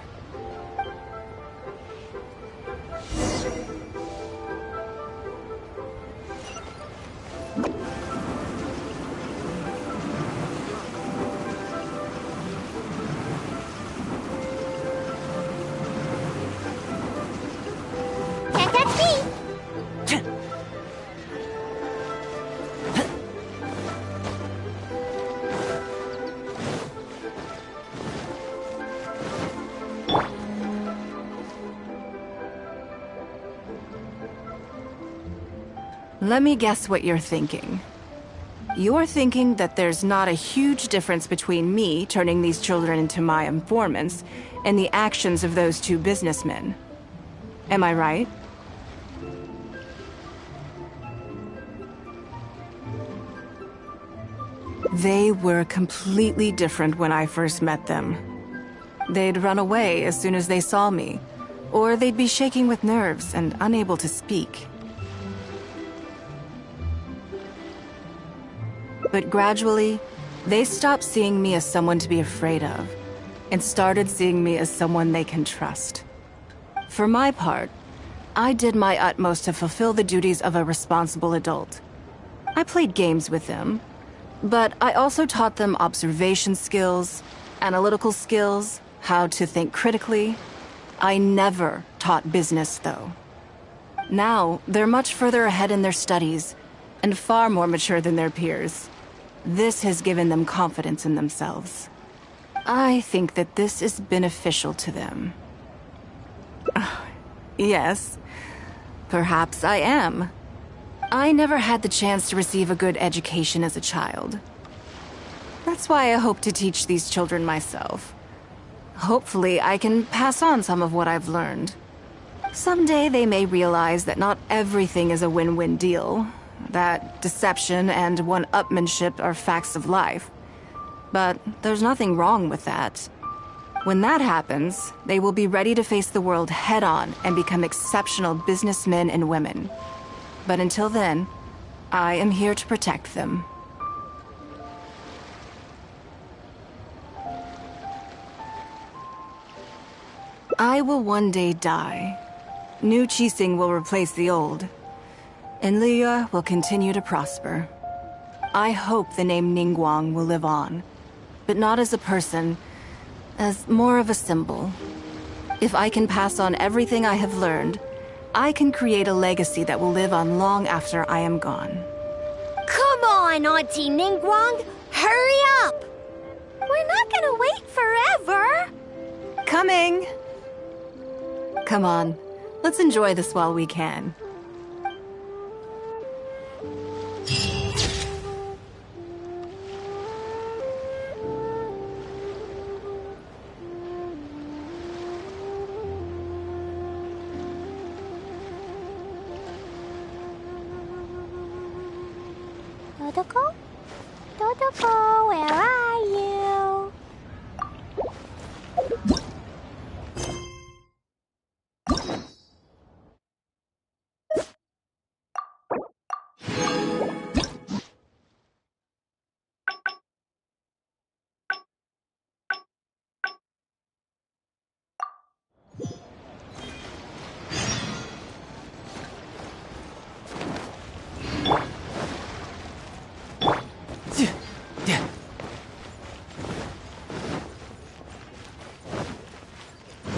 Can't catch me! Let me guess what you're thinking. You're thinking that there's not a huge difference between me turning these children into my informants and the actions of those two businessmen. Am I right? They were completely different when I first met them. They'd run away as soon as they saw me, or they'd be shaking with nerves and unable to speak. But gradually, they stopped seeing me as someone to be afraid of, and started seeing me as someone they can trust. For my part, I did my utmost to fulfill the duties of a responsible adult. I played games with them, but I also taught them observation skills, analytical skills, how to think critically. I never taught business, though. Now, they're much further ahead in their studies, and far more mature than their peers. This has given them confidence in themselves. I think that this is beneficial to them. Yes, perhaps I am. I never had the chance to receive a good education as a child. That's why I hope to teach these children myself. Hopefully, I can pass on some of what I've learned. Someday they may realize that not everything is a win-win deal, that deception and one-upmanship are facts of life. But there's nothing wrong with that. When that happens, they will be ready to face the world head-on and become exceptional businessmen and women. But until then, I am here to protect them. I will one day die, New Qixing will replace the old, and Liyue will continue to prosper. I hope the name Ningguang will live on, but not as a person, as more of a symbol. If I can pass on everything I have learned, I can create a legacy that will live on long after I am gone. Come on, Auntie Ningguang! Hurry up! We're not gonna wait forever! Coming! Come on, let's enjoy this while we can. Dodoko? Dodoko, where are you?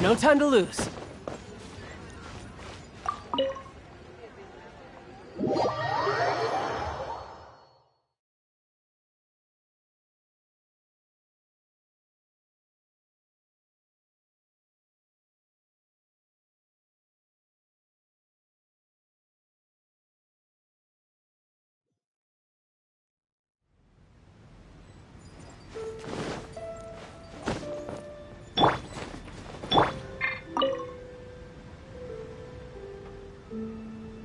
No time to lose.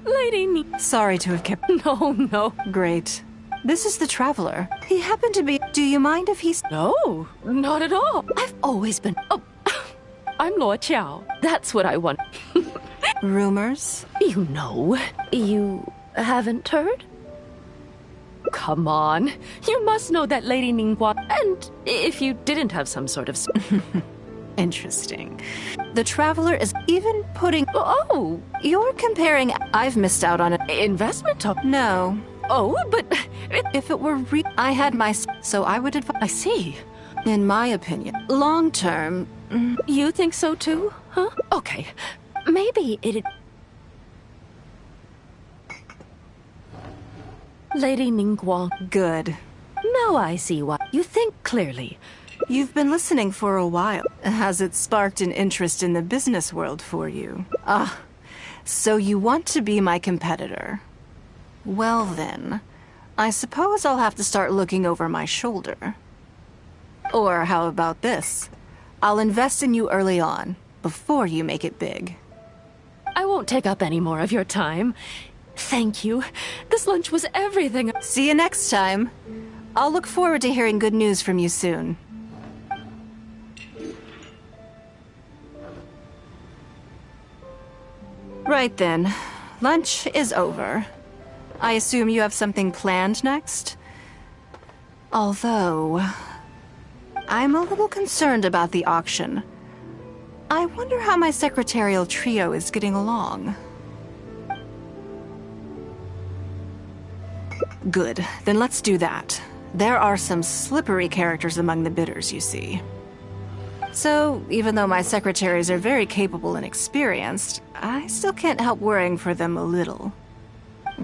Lady Ni- Sorry to have kept... No. Great. This is the Traveler. He happened to be... Do you mind if he's... No, not at all. I've always been... Oh, I'm Luo Qiao. That's what I want. Rumors? You know. You haven't heard? Come on. You must know that Lady Ningguang... And if you didn't have some sort of... Interesting. The Traveler is even putting... Oh, you're comparing... I've missed out on an investment talk. No. Oh, but... If it were I had my... So I would advise... I see. In my opinion, long term... You think so too? Huh? Okay. Maybe it... Lady Ningguang. Good. Now I see why. You think clearly. You've been listening for a while. Has it sparked an interest in the business world for you? Ah, so you want to be my competitor. Well then, I suppose I'll have to start looking over my shoulder. Or how about this? I'll invest in you early on, before you make it big. I won't take up any more of your time. Thank you. This lunch was everything. See you next time. I'll look forward to hearing good news from you soon. Right then. Lunch is over. I assume you have something planned next? Although... I'm a little concerned about the auction. I wonder how my secretarial trio is getting along. Good, then let's do that. There are some slippery characters among the bidders, you see. So, even though my secretaries are very capable and experienced, I still can't help worrying for them a little.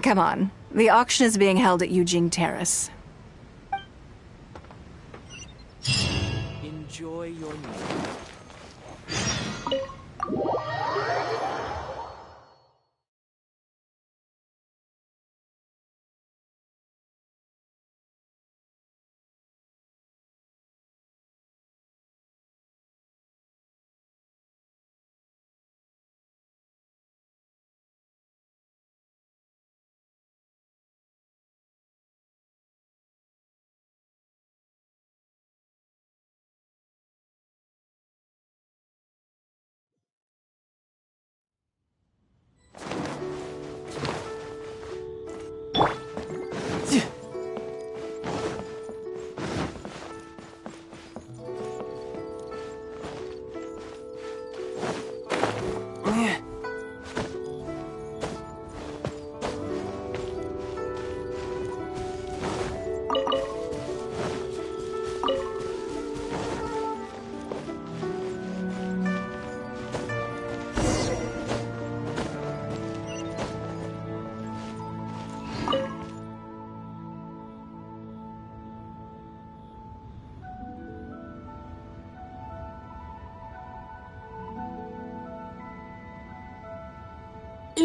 Come on, the auction is being held at Yujing Terrace. Enjoy your meal.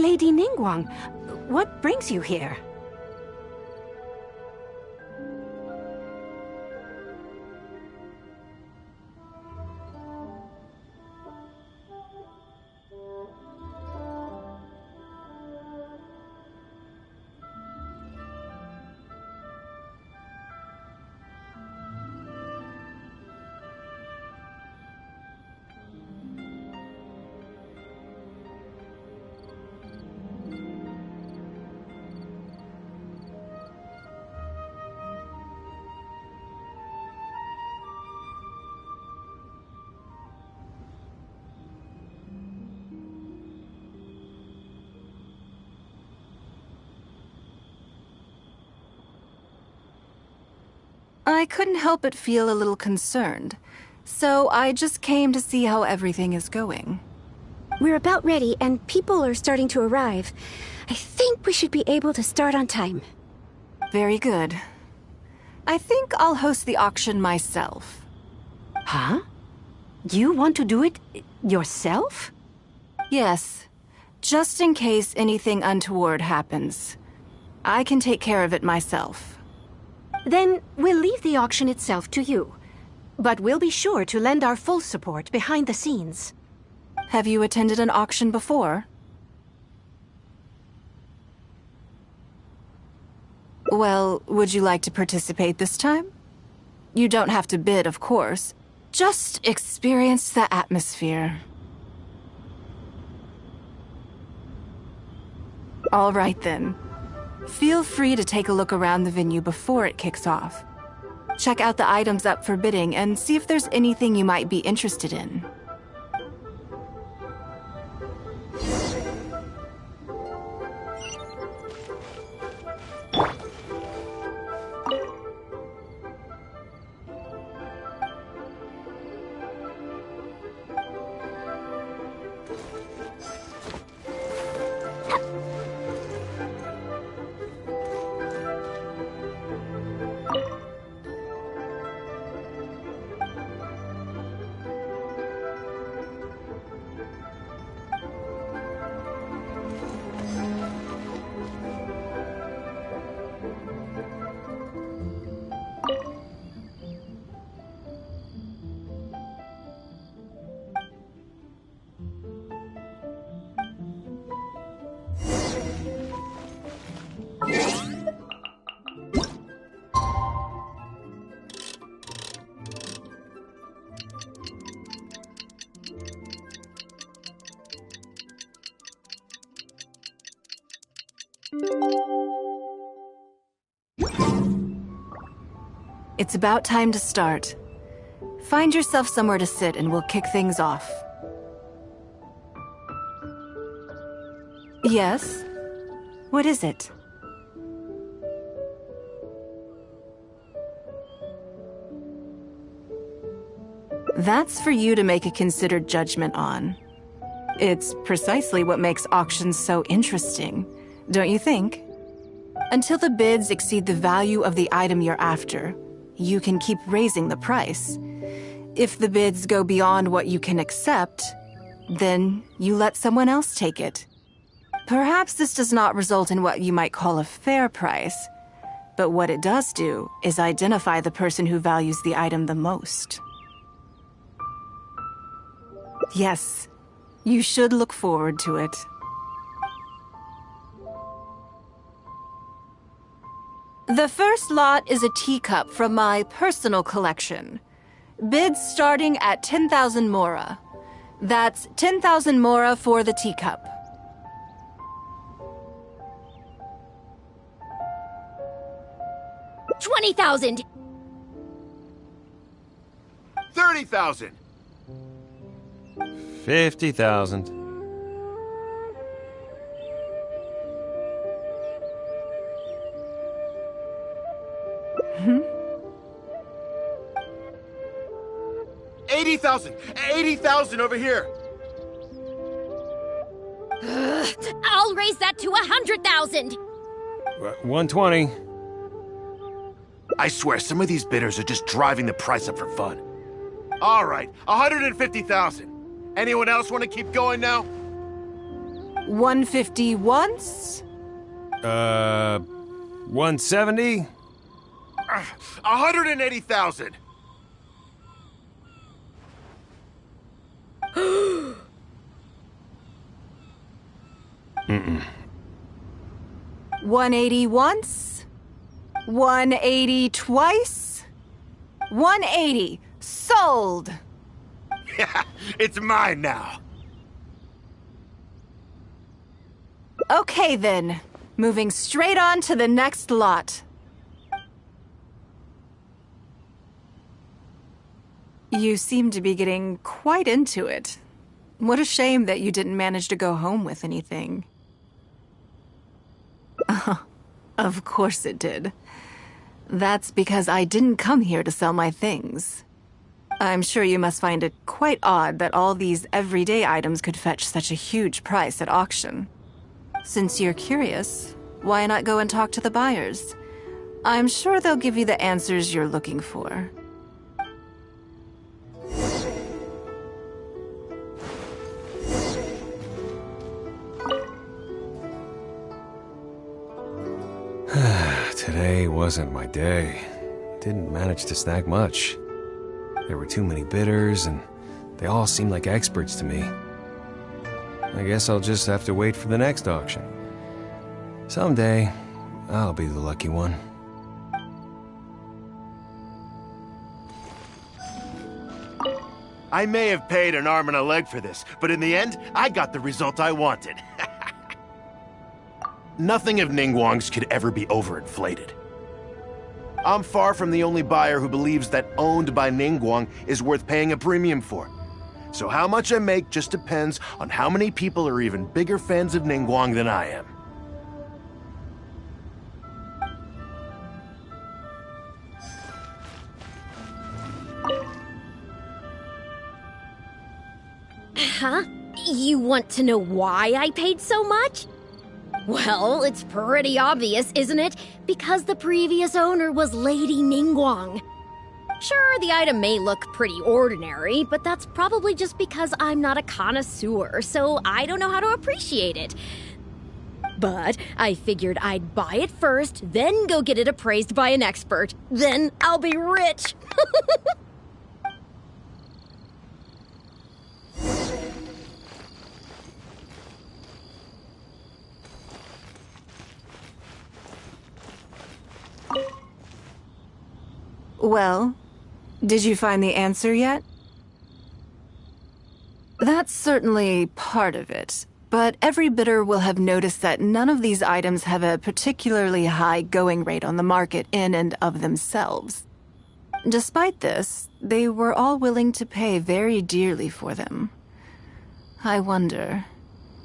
Lady Ningguang, what brings you here? I couldn't help but feel a little concerned, so I just came to see how everything is going. We're about ready, and people are starting to arrive. I think we should be able to start on time. Very good. I think I'll host the auction myself. Huh? You want to do it yourself? Yes, just in case anything untoward happens. I can take care of it myself. Then we'll leave the auction itself to you. But we'll be sure to lend our full support behind the scenes. Have you attended an auction before? Well, would you like to participate this time? You don't have to bid, of course. Just experience the atmosphere. All right then. Feel free to take a look around the venue before it kicks off. Check out the items up for bidding and see if there's anything you might be interested in. It's about time to start. Find yourself somewhere to sit and we'll kick things off. Yes? What is it? That's for you to make a considered judgment on. It's precisely what makes auctions so interesting, don't you think? Until the bids exceed the value of the item you're after, you can keep raising the price. If the bids go beyond what you can accept, then you let someone else take it. Perhaps this does not result in what you might call a fair price, but what it does do is identify the person who values the item the most. Yes, you should look forward to it. The first lot is a teacup from my personal collection. Bids starting at 10,000 mora. That's 10,000 mora for the teacup. $20,000. 30,000. 50,000. Hmm? 80,000. 80,000 over here. I'll raise that to 100,000. 120. I swear, some of these bidders are just driving the price up for fun. All right, 150,000. Anyone else want to keep going now? 150 once? 170? 180,000. Mm-mm. 180 once? 180 twice? 180. Sold! Yeah, it's mine now. Okay then. Moving straight on to the next lot. You seem to be getting quite into it. What a shame that you didn't manage to go home with anything. Of course it did. That's because I didn't come here to sell my things. I'm sure you must find it quite odd that all these everyday items could fetch such a huge price at auction. Since you're curious, why not go and talk to the buyers? I'm sure they'll give you the answers you're looking for. Today wasn't my day. Didn't manage to snag much. There were too many bidders, and they all seemed like experts to me. I guess I'll just have to wait for the next auction. Someday, I'll be the lucky one. I may have paid an arm and a leg for this, but in the end, I got the result I wanted. Nothing of Ningguang's could ever be overinflated. I'm far from the only buyer who believes that owned by Ningguang is worth paying a premium for. So how much I make just depends on how many people are even bigger fans of Ningguang than I am. Huh? You want to know why I paid so much? Well, it's pretty obvious, isn't it? Because the previous owner was Lady Ningguang. Sure, the item may look pretty ordinary, but that's probably just because I'm not a connoisseur, so I don't know how to appreciate it. But I figured I'd buy it first, then go get it appraised by an expert. Then I'll be rich. Well, did you find the answer yet? That's certainly part of it, but every bidder will have noticed that none of these items have a particularly high going rate on the market in and of themselves. Despite this, they were all willing to pay very dearly for them. I wonder,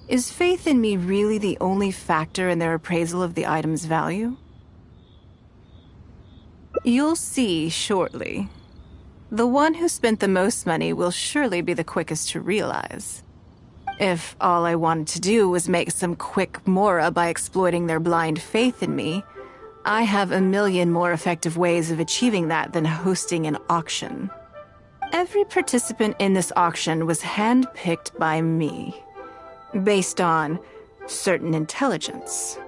is faith in me really the only factor in their appraisal of the item's value? You'll see shortly. The one who spent the most money will surely be the quickest to realize. If all I wanted to do was make some quick mora by exploiting their blind faith in me, I have a million more effective ways of achieving that than hosting an auction. Every participant in this auction was handpicked by me, based on certain intelligence.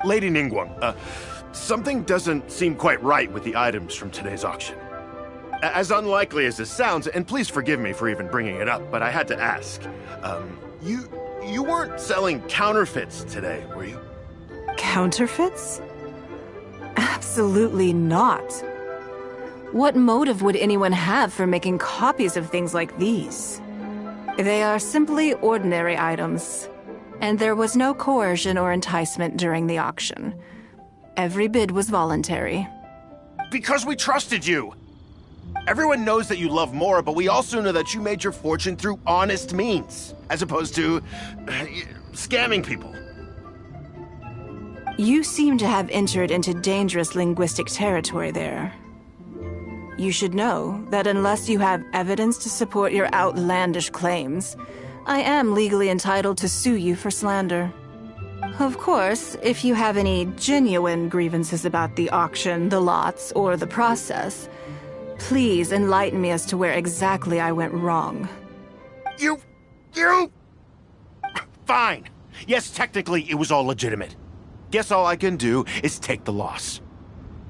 Lady Ningguang, something doesn't seem quite right with the items from today's auction. As unlikely as this sounds, and please forgive me for even bringing it up, but I had to ask. You weren't selling counterfeits today, were you? Counterfeits? Absolutely not. What motive would anyone have for making copies of things like these? They are simply ordinary items. And there was no coercion or enticement during the auction. Every bid was voluntary. Because we trusted you! Everyone knows that you love Mora, but we also know that you made your fortune through honest means, as opposed to scamming people. You seem to have entered into dangerous linguistic territory there. You should know that unless you have evidence to support your outlandish claims, I am legally entitled to sue you for slander. Of course, if you have any genuine grievances about the auction, the lots, or the process, Please enlighten me as to where exactly I went wrong. You... Fine. Yes, technically, it was all legitimate. Guess all I can do is take the loss.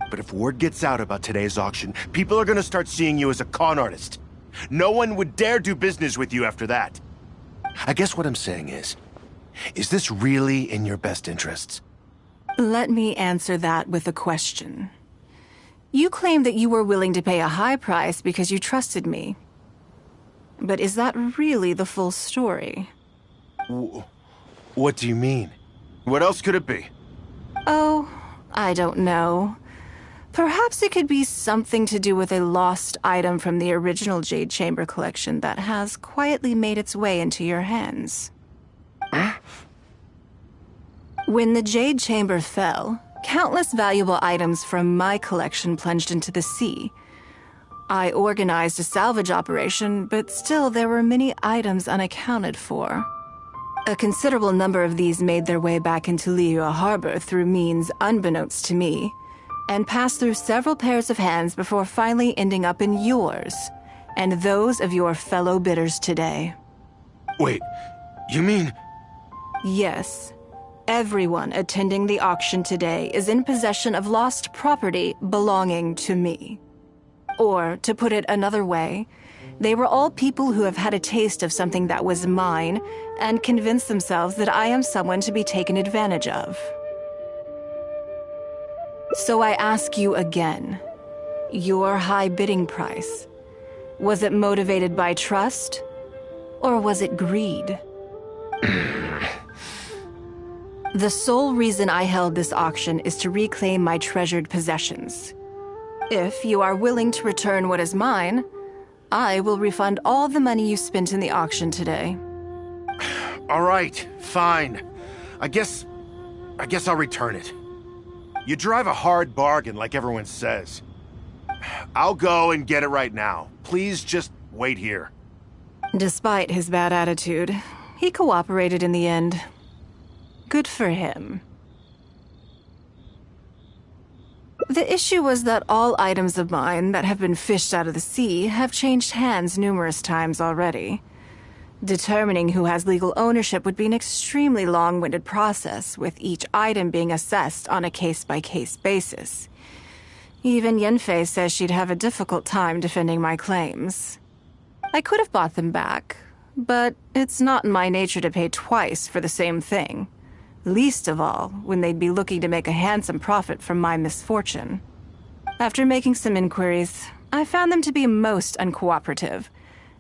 But if word gets out about today's auction, people are gonna start seeing you as a con artist. No one would dare do business with you after that. I guess what I'm saying is this really in your best interests? Let me answer that with a question. You claim that you were willing to pay a high price because you trusted me. But is that really the full story? What do you mean? What else could it be? Oh, I don't know. Perhaps it could be something to do with a lost item from the original Jade Chamber collection that has quietly made its way into your hands. When the Jade Chamber fell, countless valuable items from my collection plunged into the sea. I organized a salvage operation, but still there were many items unaccounted for. A considerable number of these made their way back into Liyue Harbor through means unbeknownst to me, and passed through several pairs of hands before finally ending up in yours, and those of your fellow bidders today. Wait, you mean... Yes. Everyone attending the auction today is in possession of lost property belonging to me. Or, to put it another way, they were all people who have had a taste of something that was mine and convinced themselves that I am someone to be taken advantage of. So I ask you again, your high bidding price, was it motivated by trust, or was it greed? The sole reason I held this auction is to reclaim my treasured possessions. If you are willing to return what is mine, I will refund all the money you spent in the auction today. All right, fine. I guess I'll return it. You drive a hard bargain, like everyone says. I'll go and get it right now. Please just wait here. Despite his bad attitude, he cooperated in the end. Good for him. The issue was that all items of mine that have been fished out of the sea have changed hands numerous times already. Determining who has legal ownership would be an extremely long-winded process, with each item being assessed on a case-by-case basis. Even Yenfei says she'd have a difficult time defending my claims. I could have bought them back, but it's not in my nature to pay twice for the same thing. Least of all, when they'd be looking to make a handsome profit from my misfortune. After making some inquiries, I found them to be most uncooperative,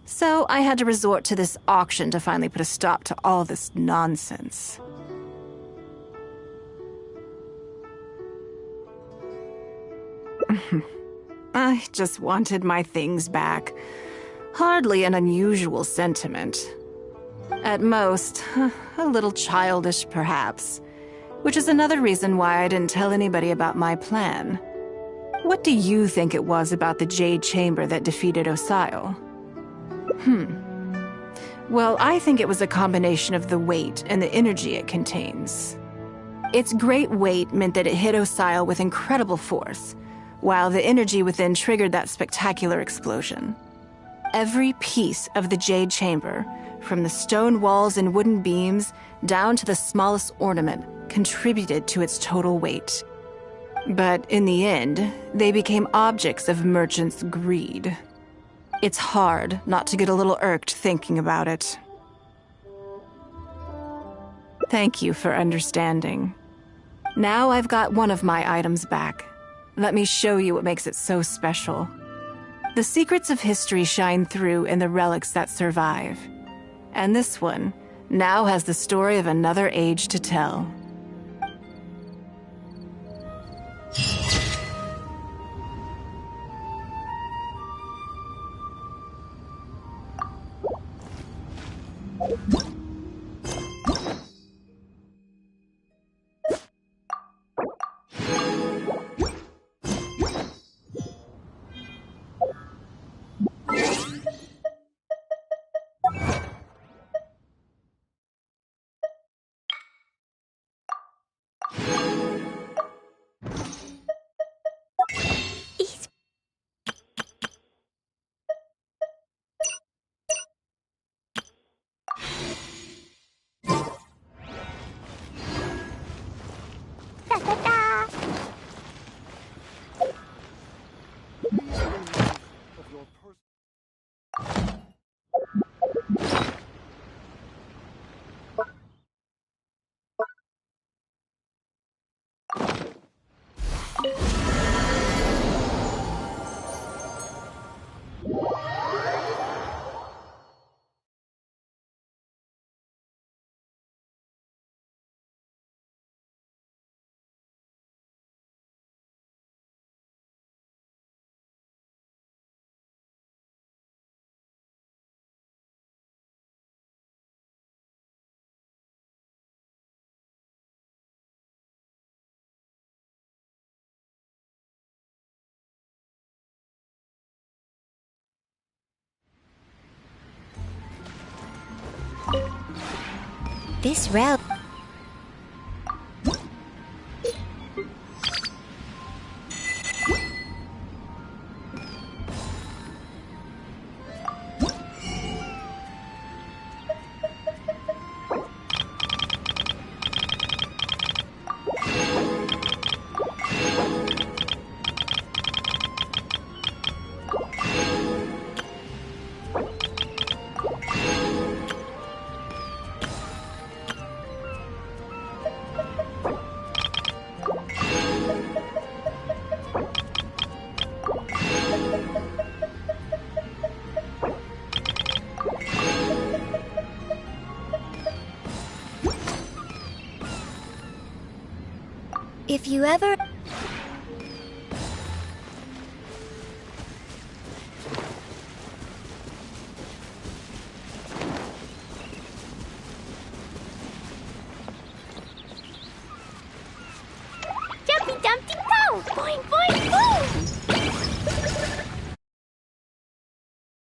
so I had to resort to this auction to finally put a stop to all this nonsense. I just wanted my things back. Hardly an unusual sentiment. At most, a little childish, perhaps. Which is another reason why I didn't tell anybody about my plan. What do you think it was about the Jade Chamber that defeated Osile? Well, I think it was a combination of the weight and the energy it contains. Its great weight meant that it hit Osile with incredible force, while the energy within triggered that spectacular explosion. Every piece of the Jade Chamber, from the stone walls and wooden beams down to the smallest ornament, contributed to its total weight. But in the end, they became objects of merchants' greed. It's hard not to get a little irked thinking about it. Thank you for understanding. Now I've got one of my items back. Let me show you what makes it so special. The secrets of history shine through in the relics that survive. And this one now has the story of another age to tell. your personal... This route... If you ever... Jumpy Dumpty Go! Boing, boing, boing!